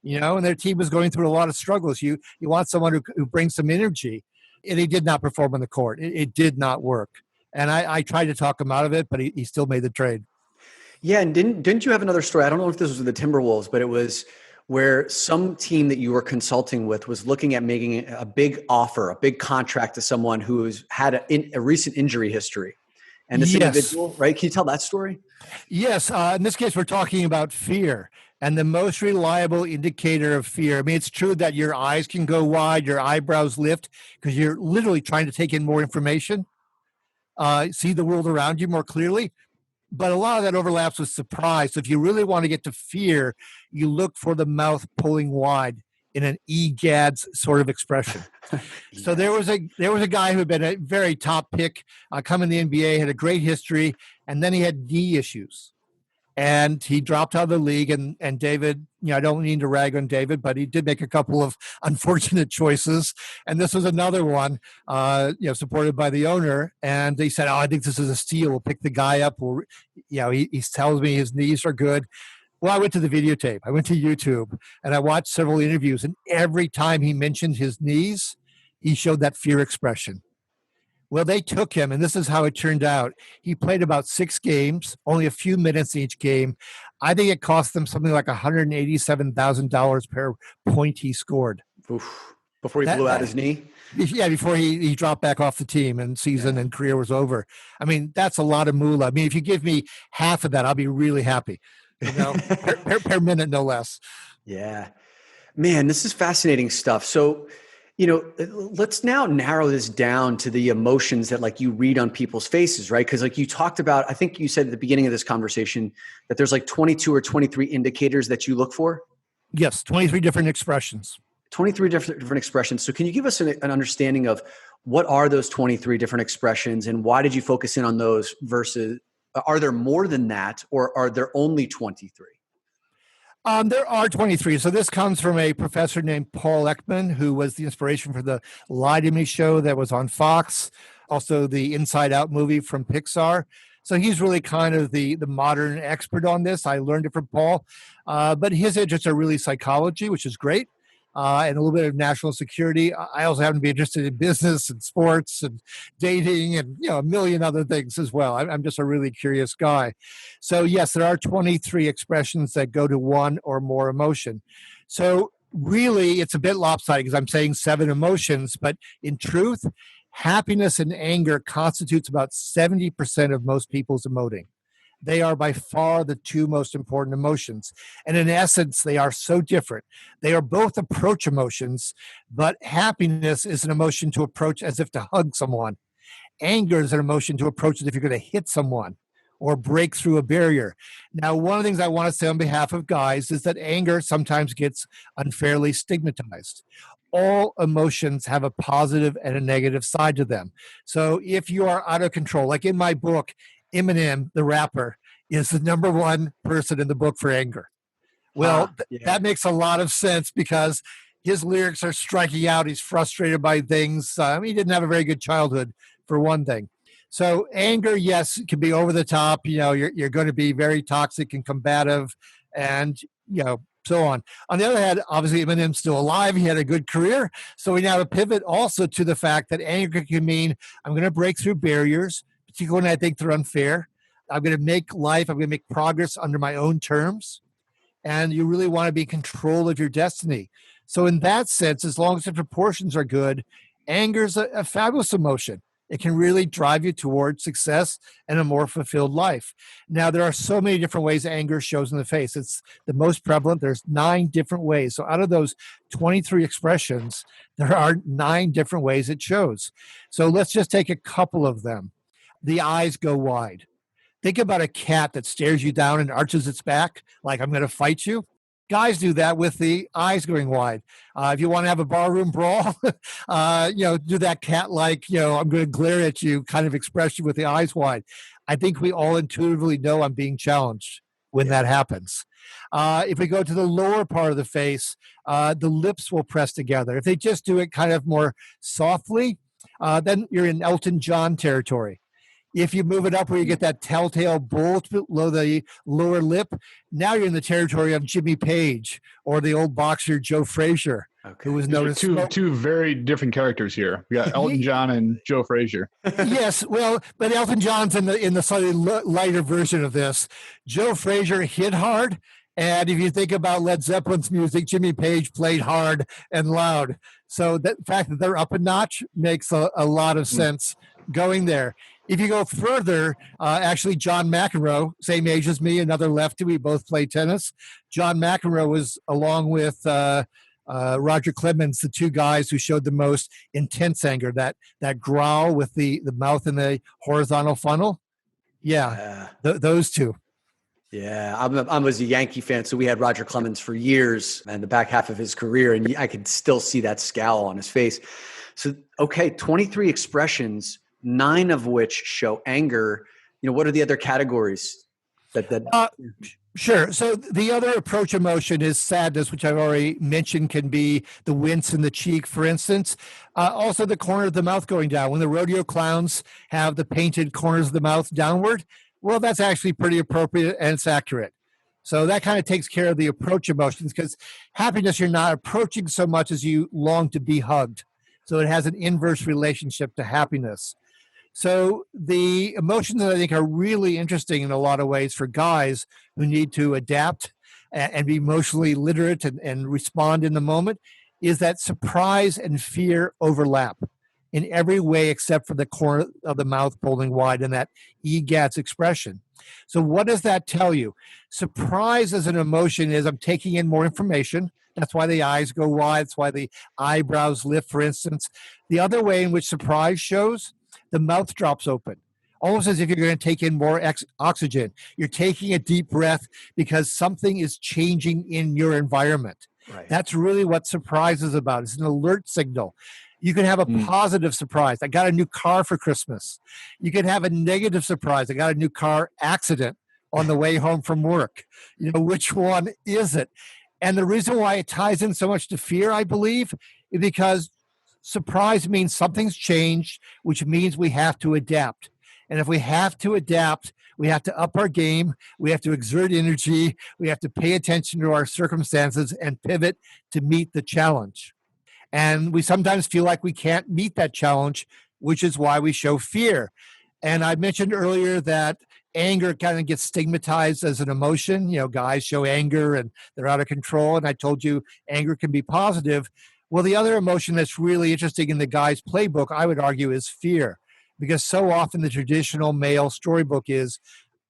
and their team was going through a lot of struggles. You want someone who brings some energy. And he did not perform on the court. It did not work. And I tried to talk him out of it, but he still made the trade. Yeah, and didn't you have another story? I don't know if this was with the Timberwolves, but it was where some team that you were consulting with was looking at making a big offer, a big contract to someone who's had a recent injury history. And this individual, right? Can you tell that story? Yes. In this case, we're talking about fear. And the most reliable indicator of fear, I mean, it's true that your eyes can go wide, your eyebrows lift, because you're literally trying to take in more information, see the world around you more clearly. But a lot of that overlaps with surprise. So if you really want to get to fear, you look for the mouth pulling wide. in an egads sort of expression. So there was a guy who had been a very top pick, come in the NBA, had a great history, and then he had knee issues. And he dropped out of the league. And David, I don't mean to rag on David, but he did make a couple of unfortunate choices. And this was another one, supported by the owner. And they said, I think this is a steal. We'll pick the guy up. He tells me his knees are good. Well, I went to the videotape. I went to YouTube, and I watched several interviews. And every time he mentioned his knees, he showed that fear expression. Well, they took him, and this is how it turned out. He played about 6 games, only a few minutes each game. I think it cost them something like $187,000 per point he scored. Oof. Before he blew out his knee? Yeah, before he dropped back off the team and season and career was over. I mean, that's a lot of moolah. I mean, if you give me half of that, I'll be really happy. Per minute, no less. Yeah. Man, this is fascinating stuff. So, let's now narrow this down to the emotions that you read on people's faces, right? Because you talked about, I think you said at the beginning of this conversation that there's 22 or 23 indicators that you look for. Yes, 23 different expressions. 23 different expressions. So can you give us an understanding of what are those 23 different expressions and why did you focus in on those versus, are there more than that or are there only 23? There are 23. So this comes from a professor named Paul Ekman, who was the inspiration for the Lie to Me show that was on Fox, also the Inside Out movie from Pixar. So he's really kind of the modern expert on this. I learned it from Paul. But his interests are really psychology, which is great, and a little bit of national security. I also happen to be interested in business and sports and dating and a million other things as well. I'm just a really curious guy. So yes, there are 23 expressions that go to one or more emotion. So really, it's a bit lopsided because I'm saying 7 emotions, but in truth, happiness and anger constitutes about 70% of most people's emoting. They are by far the 2 most important emotions. And in essence, they are so different. They are both approach emotions, but happiness is an emotion to approach as if to hug someone. Anger is an emotion to approach as if you're going to hit someone or break through a barrier. Now, one of the things I want to say on behalf of guys is that anger sometimes gets unfairly stigmatized. All emotions have a positive and a negative side to them. So if you are out of control, like in my book, Eminem, the rapper, is the number 1 person in the book for anger. Well, that makes a lot of sense because his lyrics are striking out. He's frustrated by things. He didn't have a very good childhood, for one thing. So anger, yes, can be over the top. You're going to be very toxic and combative and, so on. On the other hand, obviously, Eminem's still alive. He had a good career. So we now pivot also to the fact that anger can mean I'm going to break through barriers, particularly when I think they're unfair. I'm going to make progress under my own terms. And you really want to be in control of your destiny. So in that sense, as long as the proportions are good, anger is a fabulous emotion. It can really drive you towards success and a more fulfilled life. Now, there are so many different ways anger shows in the face. It's the most prevalent. There's 9 different ways. So out of those 23 expressions, there are 9 different ways it shows. So let's just take a couple of them. The eyes go wide. Think about a cat that stares you down and arches its back like I'm going to fight you. Guys do that with the eyes going wide. If you want to have a barroom brawl, do that cat-like, I'm going to glare at you kind of expression with the eyes wide. I think we all intuitively know I'm being challenged when that happens. If we go to the lower part of the face, the lips will press together. If they just do it kind of more softly, then you're in Elton John territory. If you move it up where you get that telltale bulge below the lower lip, now you're in the territory of Jimmy Page or the old boxer Joe Frazier, who was known as two very different characters here. We got Elton John and Joe Frazier. Yes, well, but Elton John's in the slightly lighter version of this. Joe Frazier hit hard, and if you think about Led Zeppelin's music, Jimmy Page played hard and loud. So the fact that they're up a notch makes a lot of sense going there. If you go further, actually, John McEnroe, same age as me, another lefty. We both play tennis. John McEnroe was, along with Roger Clemens, the 2 guys who showed the most intense anger, that growl with the mouth in the horizontal funnel. Yeah. Those 2. Yeah, I was a Yankee fan, so we had Roger Clemens for years and the back half of his career, and I could still see that scowl on his face. So, okay, 23 expressions, 9 of which show anger. What are the other categories that Sure. So the other approach emotion is sadness, which I've already mentioned can be the wince in the cheek, for instance. Also, the corner of the mouth going down. When the rodeo clowns have the painted corners of the mouth downward, well, that's actually pretty appropriate and it's accurate. So that kind of takes care of the approach emotions, because happiness, you're not approaching so much as you long to be hugged. So it has an inverse relationship to happiness. So the emotions that I think are really interesting in a lot of ways for guys who need to adapt and be emotionally literate and respond in the moment is that surprise and fear overlap in every way except for the corner of the mouth pulling wide and that EGATS expression. So what does that tell you? Surprise as an emotion is I'm taking in more information. That's why the eyes go wide. That's why the eyebrows lift, for instance. The other way in which surprise shows, the mouth drops open, almost as if you're going to take in more oxygen. You're taking a deep breath because something is changing in your environment. Right. That's really what surprise is about. It's an alert signal. You can have a positive surprise. I got a new car for Christmas. You can have a negative surprise. I got a new car accident on the way home from work. Which one is it? And the reason why it ties in so much to fear, I believe, is because surprise means something's changed, which means we have to adapt. And if we have to adapt, we have to up our game. We have to exert energy. We have to pay attention to our circumstances and pivot to meet the challenge. And we sometimes feel like we can't meet that challenge, which is why we show fear. And I mentioned earlier that anger kind of gets stigmatized as an emotion. Guys show anger and they're out of control. And I told you anger can be positive. Well, the other emotion that's really interesting in the guy's playbook, I would argue, is fear. Because so often the traditional male storybook is,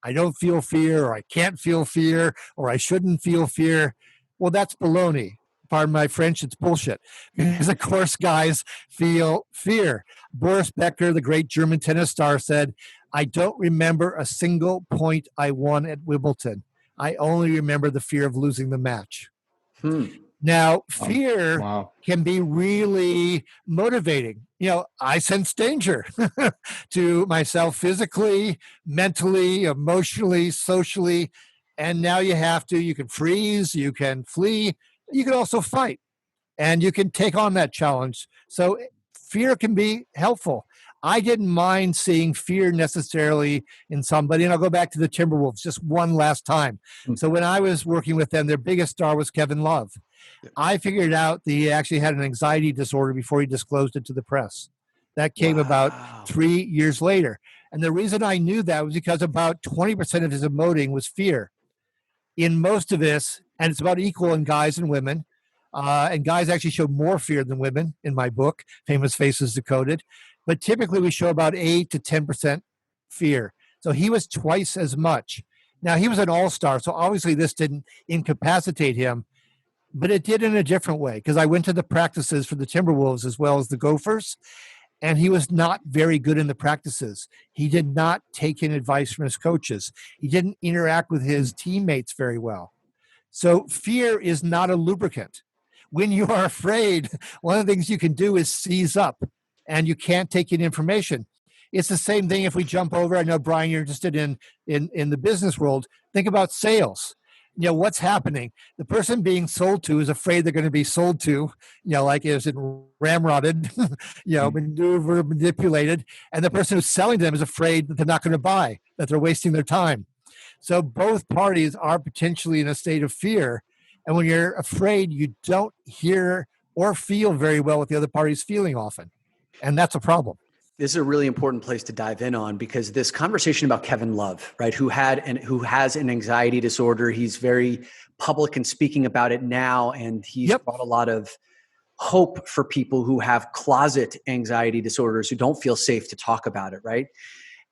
I don't feel fear, or I can't feel fear, or I shouldn't feel fear. Well, that's baloney. Pardon my French, it's bullshit. Because, of course, guys feel fear. Boris Becker, the great German tennis star, said, I don't remember a single point I won at Wimbledon. I only remember the fear of losing the match. Now, fear can be really motivating. I sense danger to myself physically, mentally, emotionally, socially. And now you can freeze, you can flee, you can also fight, and you can take on that challenge. So fear can be helpful. I didn't mind seeing fear necessarily in somebody. And I'll go back to the Timberwolves just one last time. So when I was working with them, their biggest star was Kevin Love. I figured out that he actually had an anxiety disorder before he disclosed it to the press. That came about 3 years later. And the reason I knew that was because about 20% of his emoting was fear. In most of this, and it's about equal in guys and women, and guys actually show more fear than women in my book, Famous Faces Decoded. But typically we show about 8 to 10% fear. So he was twice as much. Now, he was an all-star, so obviously this didn't incapacitate him, but it did in a different way, because I went to the practices for the Timberwolves as well as the Gophers, and he was not very good in the practices. He did not take in advice from his coaches. He didn't interact with his teammates very well. So fear is not a lubricant. When you are afraid, one of the things you can do is seize up, and you can't take in information. It's the same thing if we jump over. I know, Brian, you're interested in the business world. Think about sales. What's happening? The person being sold to is afraid they're going to be sold to, like is it ramrodded, manipulated. And the person who's selling to them is afraid that they're not going to buy, that they're wasting their time. So both parties are potentially in a state of fear. And when you're afraid, you don't hear or feel very well what the other party's feeling often. And that's a problem. This is a really important place to dive in on, because this conversation about Kevin Love, right, who has an anxiety disorder, he's very public and speaking about it now, and he's brought a lot of hope for people who have closet anxiety disorders who don't feel safe to talk about it, right?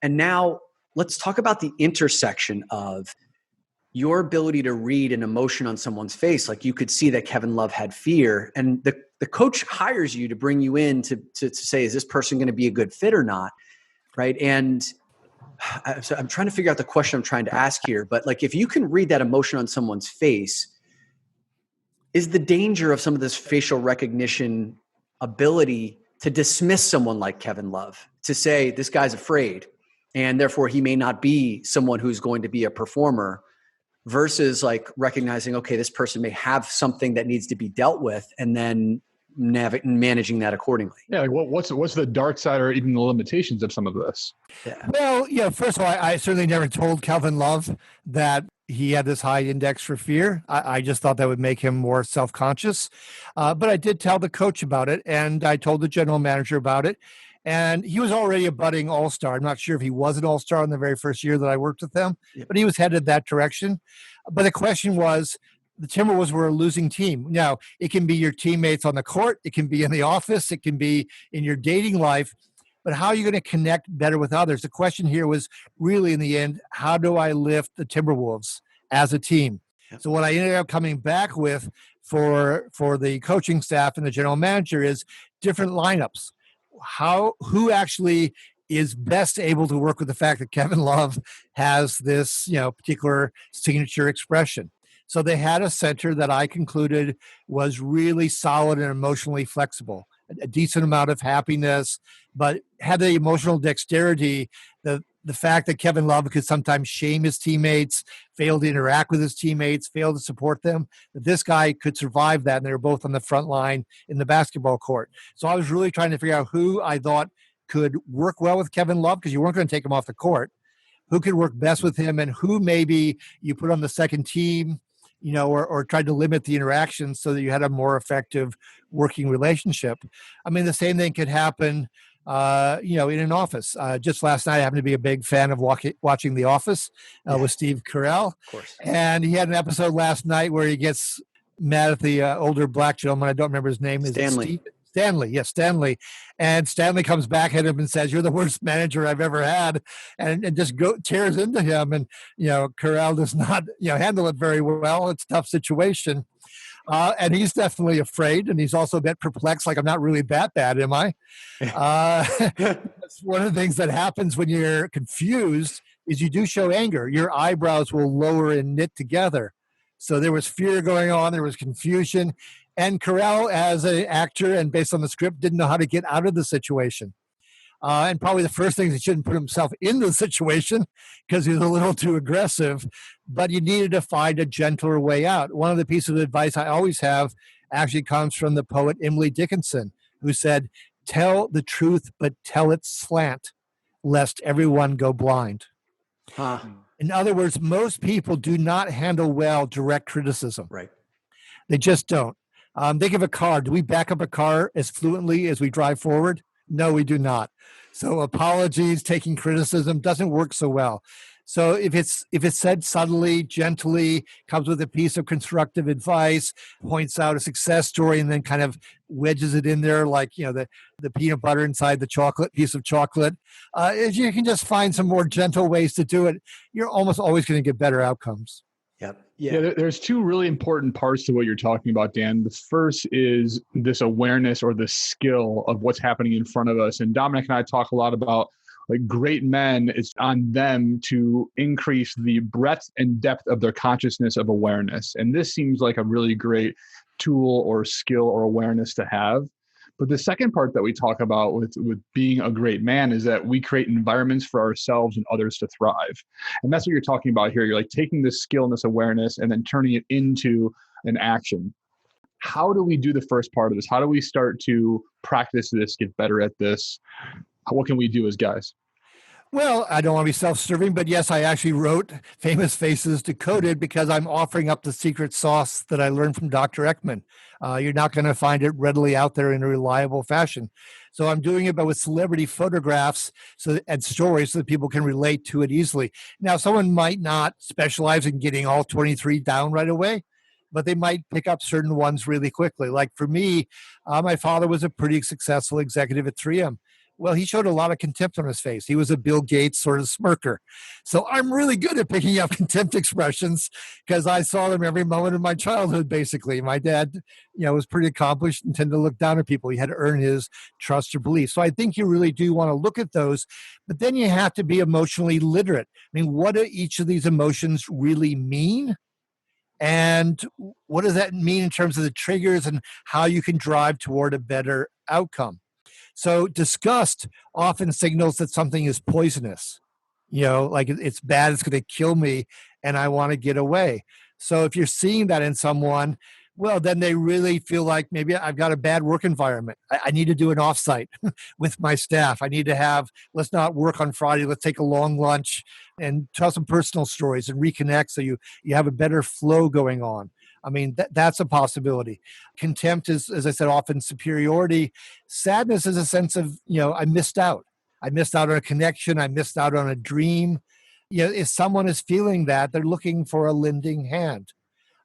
And now let's talk about the intersection of your ability to read an emotion on someone's face. Like, you could see that Kevin Love had fear, and the coach hires you to bring you in to say, is this person going to be a good fit or not? Right. And I'm trying to figure out the question I'm trying to ask here, but like, if you can read that emotion on someone's face, is the danger of some of this facial recognition ability to dismiss someone like Kevin Love, to say this guy's afraid and therefore he may not be someone who's going to be a performer, versus like recognizing, okay, this person may have something that needs to be dealt with, and then managing that accordingly. Yeah, like what's the dark side or even the limitations of some of this? Yeah. Well, yeah, first of all, I certainly never told Calvin Love that he had this high index for fear. I just thought that would make him more self-conscious. But I did tell the coach about it, and I told the general manager about it. And he was already a budding all-star. I'm not sure if he was an all-star in the very first year that I worked with them, but he was headed that direction. But the question was, the Timberwolves were a losing team. Now, it can be your teammates on the court, it can be in the office, it can be in your dating life, but how are you going to connect better with others? The question here was really, in the end, how do I lift the Timberwolves as a team? So what I ended up coming back with for the coaching staff and the general manager is different lineups. Who actually is best able to work with the fact that Kevin Love has this, particular signature expression. So they had a center that I concluded was really solid and emotionally flexible, a decent amount of happiness, but had the emotional dexterity. The fact that Kevin Love could sometimes shame his teammates, fail to interact with his teammates, fail to support them, that this guy could survive that, and they were both on the front line in the basketball court. So I was really trying to figure out who I thought could work well with Kevin Love, because you weren't going to take him off the court, who could work best with him, and who maybe you put on the second team, or tried to limit the interactions so that you had a more effective working relationship. I mean, the same thing could happen, in an office. Just last night, I happened to be a big fan of watching The Office with Steve Carell. Of course. And he had an episode last night where he gets mad at the older black gentleman. I don't remember his name. Stanley. Stanley, yes, Stanley. And Stanley comes back at him and says, "You're the worst manager I've ever had," and just tears into him. And, Carell does not, handle it very well. It's a tough situation. And he's definitely afraid, and he's also a bit perplexed, like, I'm not really that bad, am I? That's one of the things that happens when you're confused is you do show anger. Your eyebrows will lower and knit together. So there was fear going on. There was confusion. And Carell, as an actor and based on the script, didn't know how to get out of the situation. And probably the first thing is he shouldn't put himself in the situation because he's a little too aggressive, but you needed to find a gentler way out. One of the pieces of advice I always have actually comes from the poet Emily Dickinson, who said, "Tell the truth, but tell it slant, lest everyone go blind." Huh. In other words, most people do not handle well direct criticism. Right. They just don't. Think of a car. Do we back up a car as fluently as we drive forward? No, we do not. So apologies, taking criticism doesn't work so well. So if it's said subtly, gently, comes with a piece of constructive advice, points out a success story, and then kind of wedges it in there like, the peanut butter inside the piece of chocolate. If you can just find some more gentle ways to do it, you're almost always going to get better outcomes. Yep. Yeah, there's two really important parts to what you're talking about, Dan. The first is this awareness or the skill of what's happening in front of us. And Dominic and I talk a lot about, like, great men. It's on them to increase the breadth and depth of their consciousness of awareness. And this seems like a really great tool or skill or awareness to have. But the second part that we talk about with being a great man is that we create environments for ourselves and others to thrive. And that's what you're talking about here. You're like taking this skill and this awareness and then turning it into an action. How do we do the first part of this? How do we start to practice this, get better at this? What can we do as guys? Well, I don't want to be self-serving, but yes, I actually wrote Famous Faces Decoded because I'm offering up the secret sauce that I learned from Dr. Ekman. You're not going to find it readily out there in a reliable fashion. So I'm doing it, but with celebrity photographs and stories so that people can relate to it easily. Now, someone might not specialize in getting all 23 down right away, but they might pick up certain ones really quickly. Like for me, my father was a pretty successful executive at 3M. Well, he showed a lot of contempt on his face. He was a Bill Gates sort of smirker. So I'm really good at picking up contempt expressions because I saw them every moment of my childhood, basically. My dad, was pretty accomplished and tended to look down at people. He had to earn his trust or belief. So I think you really do want to look at those, but then you have to be emotionally literate. I mean, what do each of these emotions really mean? And what does that mean in terms of the triggers and how you can drive toward a better outcome? So disgust often signals that something is poisonous, like it's bad, it's going to kill me, and I want to get away. So if you're seeing that in someone, well, then they really feel like maybe I've got a bad work environment. I need to do an offsite with my staff. I need to let's not work on Friday. Let's take a long lunch and tell some personal stories and reconnect so you have a better flow going on. I mean, that's a possibility. Contempt is, as I said, often superiority. Sadness is a sense of, I missed out. I missed out on a connection. I missed out on a dream. If someone is feeling that, they're looking for a lending hand.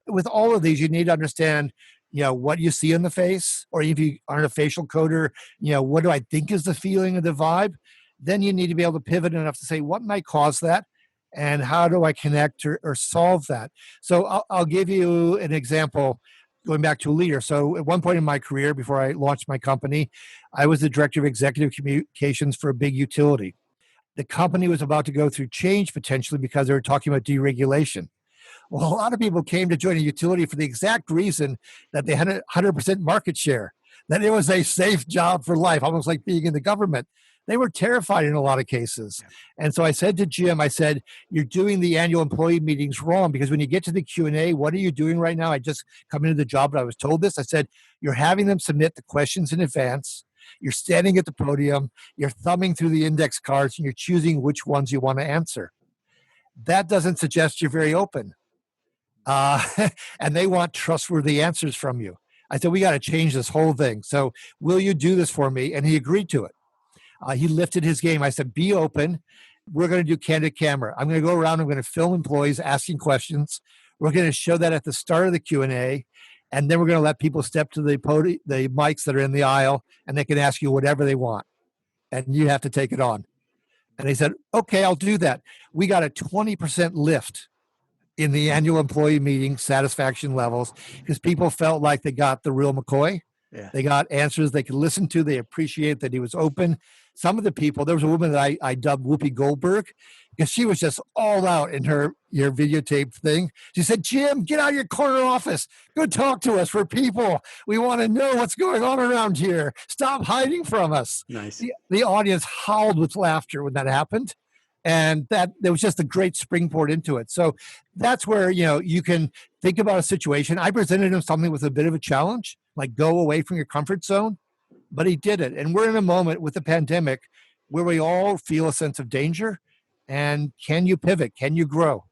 With all of these, you need to understand, what you see in the face, or if you aren't a facial coder, what do I think is the feeling of the vibe? Then you need to be able to pivot enough to say, what might cause that? And how do I connect or solve that? So I'll give you an example going back to a leader. So at one point in my career, before I launched my company, I was the director of executive communications for a big utility. The company was about to go through change potentially because they were talking about deregulation. Well, a lot of people came to join a utility for the exact reason that they had 100% market share, that it was a safe job for life, almost like being in the government. They were terrified in a lot of cases. And so I said to Jim, you're doing the annual employee meetings wrong, because when you get to the Q&A, what are you doing right now? I just come into the job, but I was told this. I said, you're having them submit the questions in advance. You're standing at the podium. You're thumbing through the index cards, and you're choosing which ones you want to answer. That doesn't suggest you're very open. And they want trustworthy answers from you. I said, we got to change this whole thing. So will you do this for me? And he agreed to it. He lifted his game. I said, be open. We're going to do candid camera. I'm going to go around. I'm going to film employees asking questions. We're going to show that at the start of the Q&A. And then we're going to let people step to the mics that are in the aisle, and they can ask you whatever they want. And you have to take it on. And he said, okay, I'll do that. We got a 20% lift in the annual employee meeting satisfaction levels because people felt like they got the real McCoy. Yeah. They got answers they could listen to. They appreciate that he was open. Some of the people, there was a woman that I dubbed Whoopi Goldberg because she was just all out in your videotape thing. She said, Jim, get out of your corner office. Go talk to us. We're people. We want to know what's going on around here. Stop hiding from us. Nice. The audience howled with laughter when that happened. And that there was just a great springboard into it. So that's where, you can think about a situation. I presented him something with a bit of a challenge, like go away from your comfort zone, but he did it. And we're in a moment with the pandemic where we all feel a sense of danger. And can you pivot? Can you grow?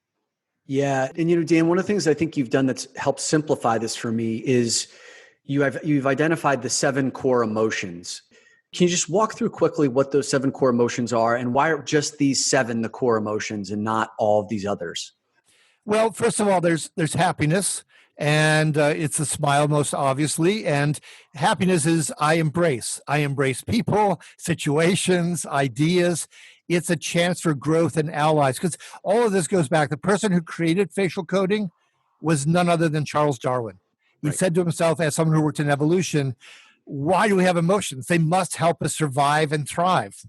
Yeah. And, Dan, one of the things I think you've done that's helped simplify this for me is you've identified the 7 core emotions. Can you just walk through quickly what those 7 core emotions are and why are just these 7 the core emotions and not all of these others? Well, first of all, there's happiness, and it's a smile most obviously. And happiness is I embrace people, situations, ideas. It's a chance for growth and allies because all of this goes back. The person who created facial coding was none other than Charles Darwin. He said to himself, as someone who worked in evolution, why do we have emotions? They must help us survive and thrive.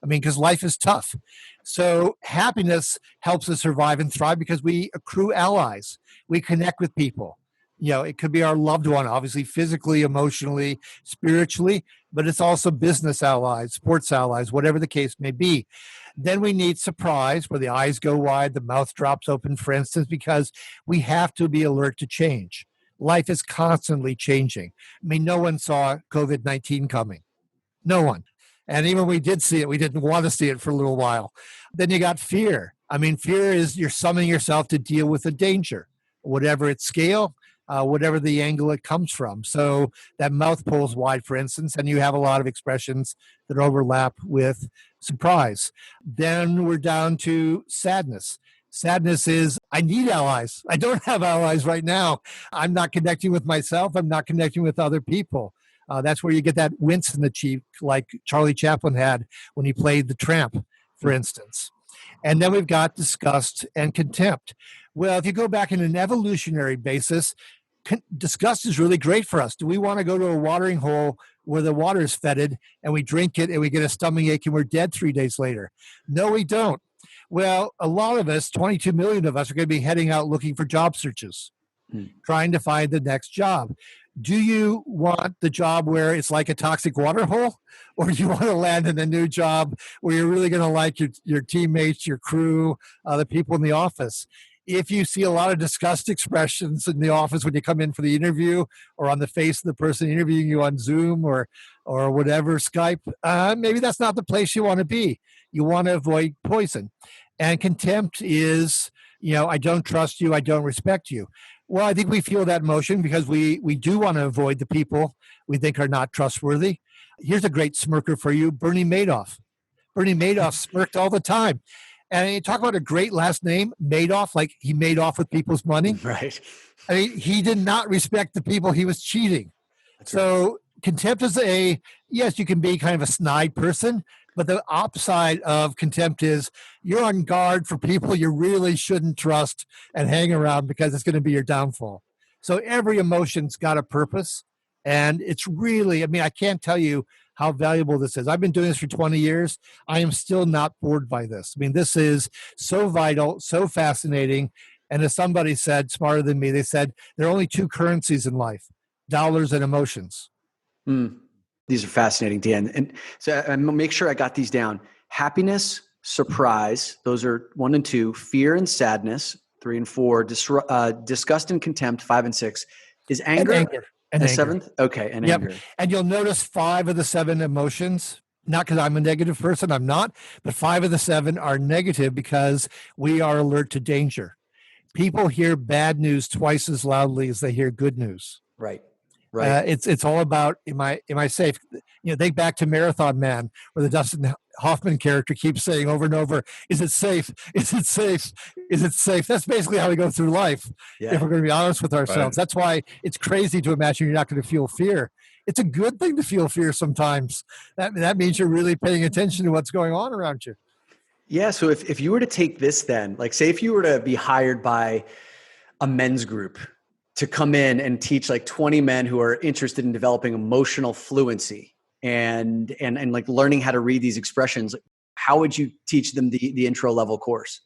I mean, because life is tough. So happiness helps us survive and thrive because we accrue allies. We connect with people. It could be our loved one, obviously, physically, emotionally, spiritually, but it's also business allies, sports allies, whatever the case may be. Then we need surprise, where the eyes go wide, the mouth drops open, for instance, because we have to be alert to change. Life is constantly changing. I mean, no one saw COVID-19 coming. No one. And even when we did see it, we didn't want to see it for a little while. Then you got fear. I mean, fear is you're summoning yourself to deal with a danger, whatever its scale, whatever the angle it comes from. So that mouth pulls wide, for instance, and you have a lot of expressions that overlap with surprise. Then we're down to sadness. Sadness is, I need allies. I don't have allies right now. I'm not connecting with myself. I'm not connecting with other people. That's where you get that wince in the cheek, like Charlie Chaplin had when he played the tramp, for instance. And then we've got disgust and contempt. Well, if you go back in an evolutionary basis, disgust is really great for us. Do we want to go to a watering hole where the water is fetid and we drink it and we get a stomach ache and we're dead 3 days later? No, we don't. Well, a lot of us, 22 million of us, are going to be heading out looking for job searches, trying to find the next job. Do you want the job where it's like a toxic water hole, or do you want to land in a new job where you're really going to like your teammates, your crew, the people in the office? If you see a lot of disgust expressions in the office when you come in for the interview, or on the face of the person interviewing you on Zoom or whatever, Skype, maybe that's not the place you want to be. You want to avoid poison. And contempt is, I don't trust you, I don't respect you. Well, I think we feel that emotion because we do want to avoid the people we think are not trustworthy. Here's a great smirker for you, Bernie Madoff. Bernie Madoff smirked all the time. And you talk about a great last name, Madoff, like he made off with people's money. Right. I mean, he did not respect the people he was cheating. That's so contempt is yes, you can be kind of a snide person, but the opposite of contempt is you're on guard for people you really shouldn't trust and hang around because it's going to be your downfall. So every emotion's got a purpose. And it's really, I can't tell you how valuable this is. I've been doing this for 20 years. I am still not bored by this. This is so vital, so fascinating. And as somebody said, smarter than me, they said, there are only two currencies in life, dollars and emotions. These are fascinating, Dan. And so I'm gonna make sure I got these down. Happiness, surprise, those are 1 and 2. Fear and sadness, 3 and 4. Disgust and contempt, 5 and 6. Is anger? And anger. 7th? Okay, and anger. And you'll notice 5 of the 7 emotions, not because I'm a negative person, I'm not, but 5 of the 7 are negative because we are alert to danger. People hear bad news twice as loudly as they hear good news. Right. It's all about, am I safe? Think back to Marathon Man, where the Dustin Hoffman character keeps saying over and over, is it safe? Is it safe? Is it safe? That's basically how we go through life, if we're going to be honest with ourselves. Right. That's why it's crazy to imagine you're not going to feel fear. It's a good thing to feel fear sometimes. That means you're really paying attention to what's going on around you. Yeah, so if you were to take this then, like say if you were to be hired by a men's group to come in and teach like 20 men who are interested in developing emotional fluency and like learning how to read these expressions, how would you teach them the intro level course?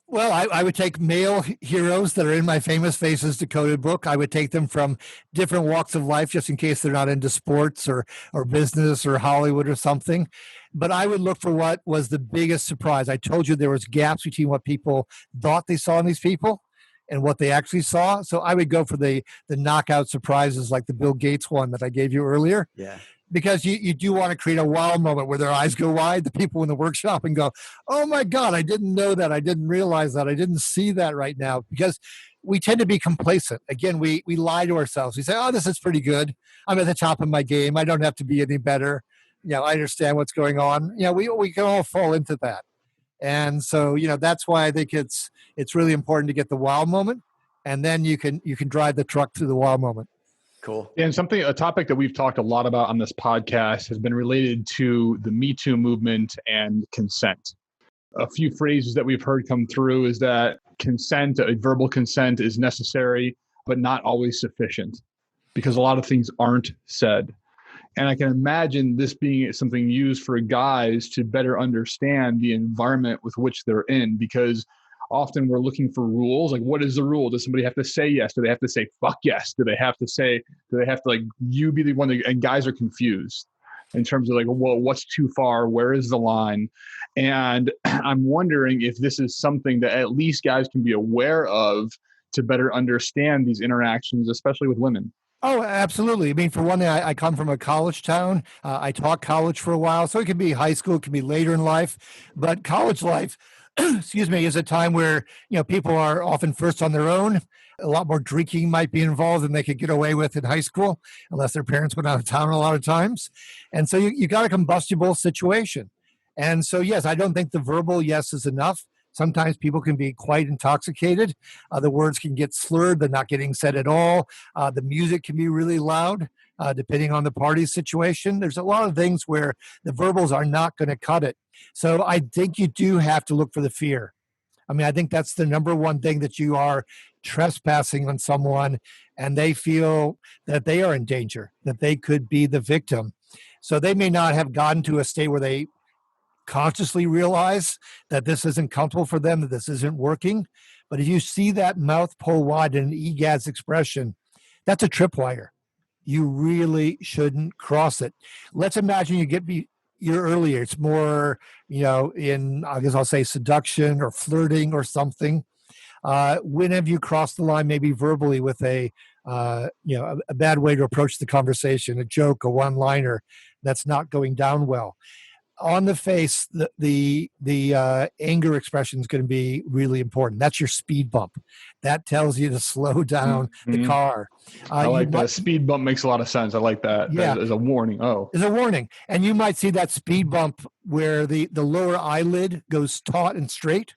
Well, I would take male heroes that are in my Famous Faces Decoded book. I would take them from different walks of life, just in case they're not into sports or business or Hollywood or something. But I would look for what was the biggest surprise. I told you there was gaps between what people thought they saw in these people and what they actually saw. So I would go for the knockout surprises like the Bill Gates one that I gave you earlier. Yeah. Because you do want to create a wow moment where their eyes go wide, the people in the workshop, and go, oh my God, I didn't know that. I didn't realize that. I didn't see that right now. Because we tend to be complacent. Again, we lie to ourselves. We say, oh, this is pretty good. I'm at the top of my game. I don't have to be any better. I understand what's going on. We can all fall into that. And so, that's why I think it's really important to get the wow moment. And then you can drive the truck through the wow moment. Cool. And a topic that we've talked a lot about on this podcast has been related to the Me Too movement and consent. A few phrases that we've heard come through is that consent, verbal consent is necessary, but not always sufficient because a lot of things aren't said. And I can imagine this being something used for guys to better understand the environment with which they're in, because often we're looking for rules. Like, what is the rule? Does somebody have to say yes? Do they have to say fuck yes? Do they have to like, you be the one that, and guys are confused in terms of like, well, what's too far? Where is the line? And I'm wondering if this is something that at least guys can be aware of to better understand these interactions, especially with women. Oh, absolutely. For one thing, I come from a college town. I taught college for a while, so it can be high school, it can be later in life, but college life, is a time where, people are often first on their own. A lot more drinking might be involved than they could get away with in high school, unless their parents went out of town a lot of times. And so you got a combustible situation. And so, yes, I don't think the verbal yes is enough. Sometimes people can be quite intoxicated. The words can get slurred. They're not getting said at all. The music can be really loud. depending on the party situation. There's a lot of things where the verbals are not going to cut it. So I think you do have to look for the fear. I mean, I think that's the number one thing, that you are trespassing on someone and they feel that they are in danger, that they could be the victim. So they may not have gotten to a state where they consciously realize that this isn't comfortable for them, that this isn't working. But if you see that mouth pull wide and an egads expression, that's a tripwire. You really shouldn't cross it. Let's imagine you're earlier. It's more, in, I guess I'll say, seduction or flirting or something. When have you crossed the line, maybe verbally, with a bad way to approach the conversation, a joke, a one-liner that's not going down well? On the face, the anger expression is going to be really important. That's your speed bump. That tells you to slow down the car. I like that. Speed bump makes a lot of sense. I like that. Yeah. As a warning. Oh, as a warning. And you might see that speed bump where the lower eyelid goes taut and straight.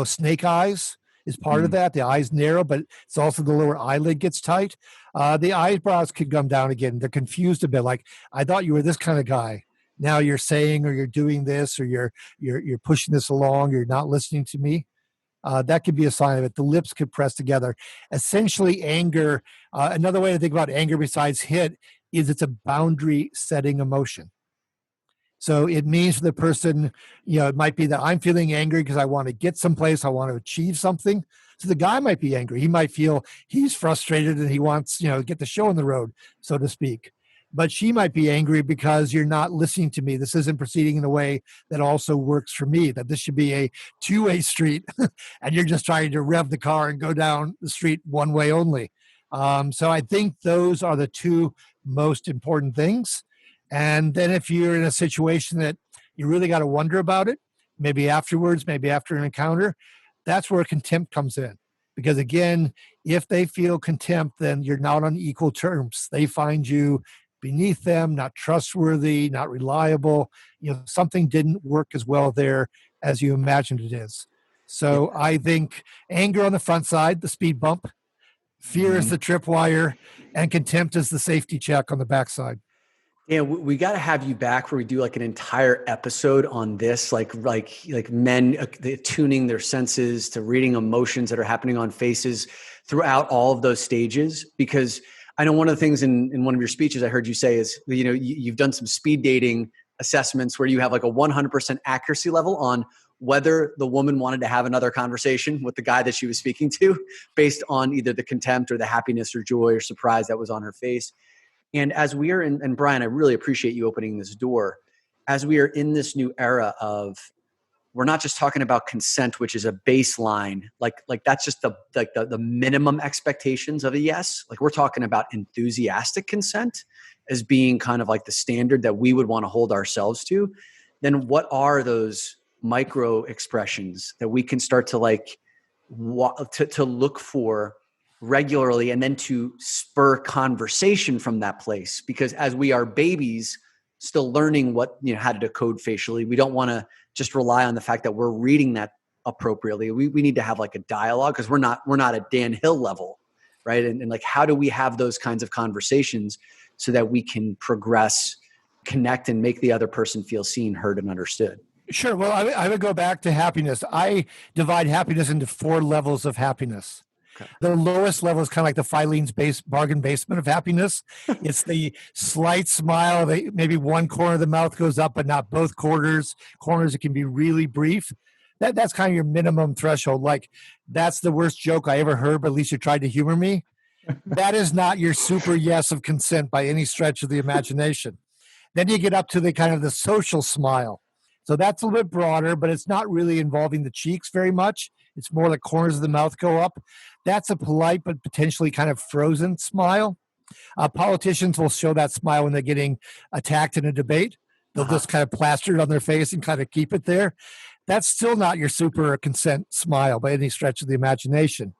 Snake eyes is part of that. The eyes narrow, but it's also the lower eyelid gets tight. The eyebrows could come down again. They're confused a bit. Like, I thought you were this kind of guy. Now you're saying, or you're doing this, or you're pushing this along, you're not listening to me. That could be a sign of it. The lips could press together. Essentially, anger, another way to think about anger besides hit, is it's a boundary setting emotion. So it means for the person, it might be that I'm feeling angry because I want to get someplace, I want to achieve something. So the guy might be angry. He might feel he's frustrated and he wants, to get the show on the road, so to speak. But she might be angry because you're not listening to me. This isn't proceeding in a way that also works for me, that this should be a two-way street and you're just trying to rev the car and go down the street one way only. So I think those are the two most important things. And then if you're in a situation that you really got to wonder about it, maybe afterwards, maybe after an encounter, that's where contempt comes in. Because again, if they feel contempt, then you're not on equal terms. They find you beneath them, not trustworthy, not reliable. Something didn't work as well there as you imagined it is. So I think anger on the front side, the speed bump, fear is the tripwire, and contempt is the safety check on the backside. Yeah, we got to have you back where we do like an entire episode on this, like men attuning their senses to reading emotions that are happening on faces throughout all of those stages. Because I know one of the things in one of your speeches I heard you say is, you've done some speed dating assessments where you have like a 100% accuracy level on whether the woman wanted to have another conversation with the guy that she was speaking to based on either the contempt or the happiness or joy or surprise that was on her face. And as we are and Brian, I really appreciate you opening this door. As we are in this new era of, we're not just talking about consent, which is a baseline, like that's just the minimum expectations of a yes. Like, we're talking about enthusiastic consent as being kind of like the standard that we would want to hold ourselves to. Then what are those micro expressions that we can start to to look for regularly, and then to spur conversation from that place? Because as we are babies still learning how to decode facially, we don't want to just rely on the fact that we're reading that appropriately. We need to have like a dialogue, because we're not at Dan Hill level, right? And like, how do we have those kinds of conversations so that we can progress, connect, and make the other person feel seen, heard, and understood? Sure. Well, I would go back to happiness. I divide happiness into 4 levels of happiness. Okay. The lowest level is kind of like the Filene's bargain basement of happiness. It's the slight smile. Maybe one corner of the mouth goes up, but not both corners. It can be really brief. That's kind of your minimum threshold. Like, that's the worst joke I ever heard, but at least you tried to humor me. That is not your super yes of consent by any stretch of the imagination. Then you get up to the kind of the social smile. So that's a little bit broader, but it's not really involving the cheeks very much. It's more the corners of the mouth go up. That's a polite but potentially kind of frozen smile. Politicians will show that smile when they're getting attacked in a debate. They'll just kind of plaster it on their face and kind of keep it there. That's still not your super consent smile by any stretch of the imagination.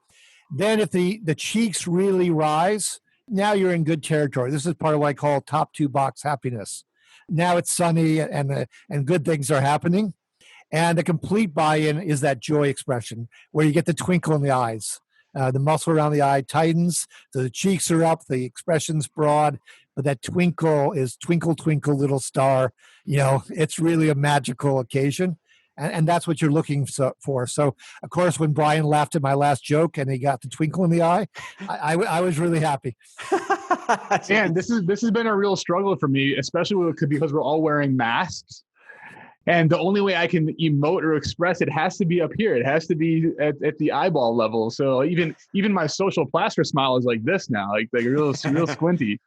Then if the cheeks really rise, now you're in good territory. This is part of what I call top 2 box happiness. Now it's sunny and good things are happening. And the complete buy-in is that joy expression where you get the twinkle in the eyes. The muscle around the eye tightens, the cheeks are up, the expression's broad, but that twinkle is twinkle, twinkle, little star. It's really a magical occasion. And that's what you're looking for. So, of course, when Brian laughed at my last joke and he got the twinkle in the eye, I was really happy. And this has been a real struggle for me, especially because we're all wearing masks. And the only way I can emote or express it has to be up here. It has to be at the eyeball level. So even my social plaster smile is like this now, like real squinty.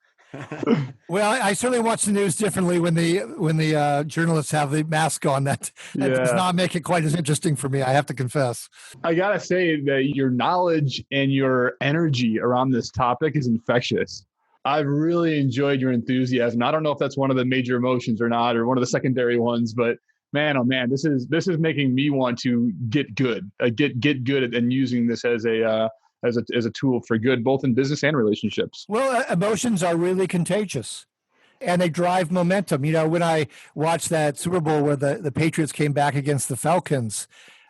Well, I certainly watch the news differently when the journalists have the mask on. That does not make it quite as interesting for me, I have to confess. I gotta say that your knowledge and your energy around this topic is infectious. I've really enjoyed your enthusiasm. I don't know if that's one of the major emotions or not, or one of the secondary ones, but man, oh man, this is making me want to get good, get good at and using this as a tool for good, both in business and relationships. Well, emotions are really contagious and they drive momentum. When I watched that Super Bowl where the Patriots came back against the Falcons,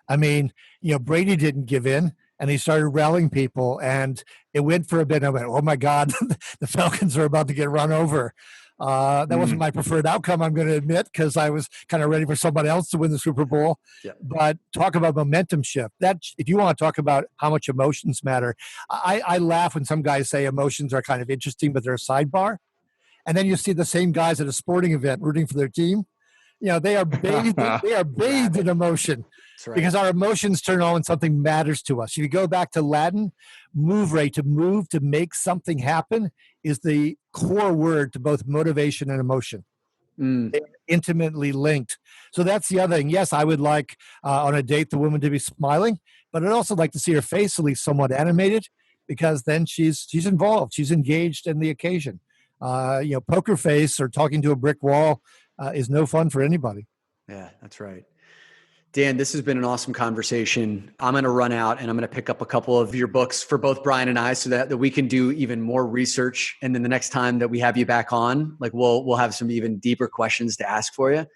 I mean, Brady didn't give in and he started rallying people and it went for a bit. I went, oh my God, the Falcons are about to get run over. That wasn't my preferred outcome, I'm going to admit, because I was kind of ready for somebody else to win the Super Bowl. Yeah. But talk about momentum shift. That, if you want to talk about how much emotions matter, I laugh when some guys say emotions are kind of interesting, but they're a sidebar. And then you see the same guys at a sporting event rooting for their team. They are bathed in emotion. Right. Because our emotions turn on when something matters to us. If you go back to Latin, movere, to move, to make something happen, is the core word to both motivation and emotion. They're intimately linked. So that's the other thing. Yes, I would like on a date the woman to be smiling, but I'd also like to see her face at least somewhat animated, because then she's involved. She's engaged in the occasion. Poker face or talking to a brick wall is no fun for anybody. Yeah, that's right. Dan, this has been an awesome conversation. I'm going to run out and I'm going to pick up a couple of your books for both Brian and I so that we can do even more research. And then the next time that we have you back on, we'll have some even deeper questions to ask for you.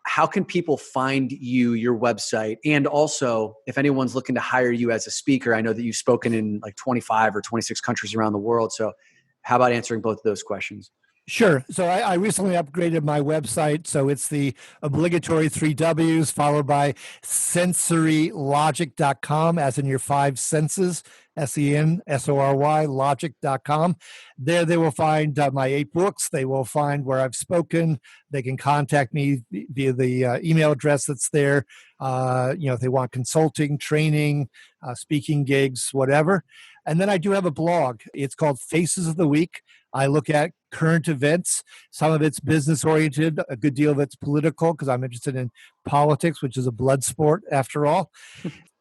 How can people find you, your website? And also, if anyone's looking to hire you as a speaker, I know that you've spoken in 25 or 26 countries around the world. So how about answering both of those questions? Sure. So I recently upgraded my website. So it's the obligatory 3 W's followed by sensorylogic.com, as in your 5 senses, SENSORY, logic.com. There they will find my 8 books. They will find where I've spoken. They can contact me via the email address that's there. If they want consulting, training, speaking gigs, whatever. And then I do have a blog. It's called Faces of the Week. I look at current events. Some of it's business oriented, a good deal of it's political because I'm interested in politics, which is a blood sport after all.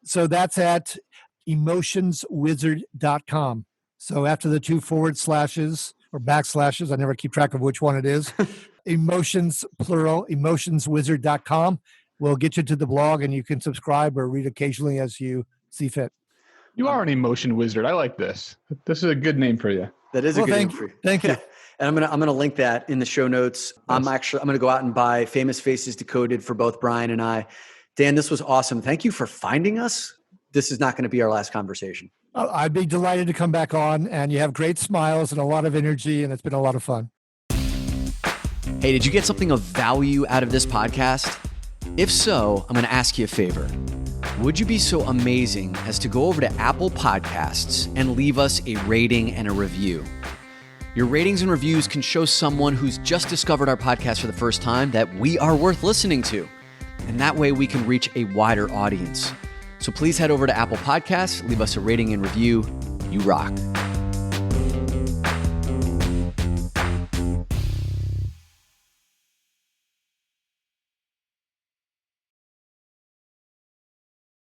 So that's at emotionswizard.com. So after the 2 forward slashes or backslashes, I never keep track of which one it is. Emotions, plural, emotionswizard.com will get you to the blog and you can subscribe or read occasionally as you see fit. You are an emotion wizard. I like this. This is a good name for you. That is a good name for you. Thank you. And I'm gonna link that in the show notes. Yes. I'm gonna go out and buy Famous Faces Decoded for both Brian and I. Dan, this was awesome. Thank you for finding us. This is not going to be our last conversation. I'd be delighted to come back on, and you have great smiles and a lot of energy, and it's been a lot of fun. Hey, did you get something of value out of this podcast? If so, I'm going to ask you a favor. Would you be so amazing as to go over to Apple Podcasts and leave us a rating and a review? Your ratings and reviews can show someone who's just discovered our podcast for the first time that we are worth listening to. And that way we can reach a wider audience. So please head over to Apple Podcasts, leave us a rating and review. You rock.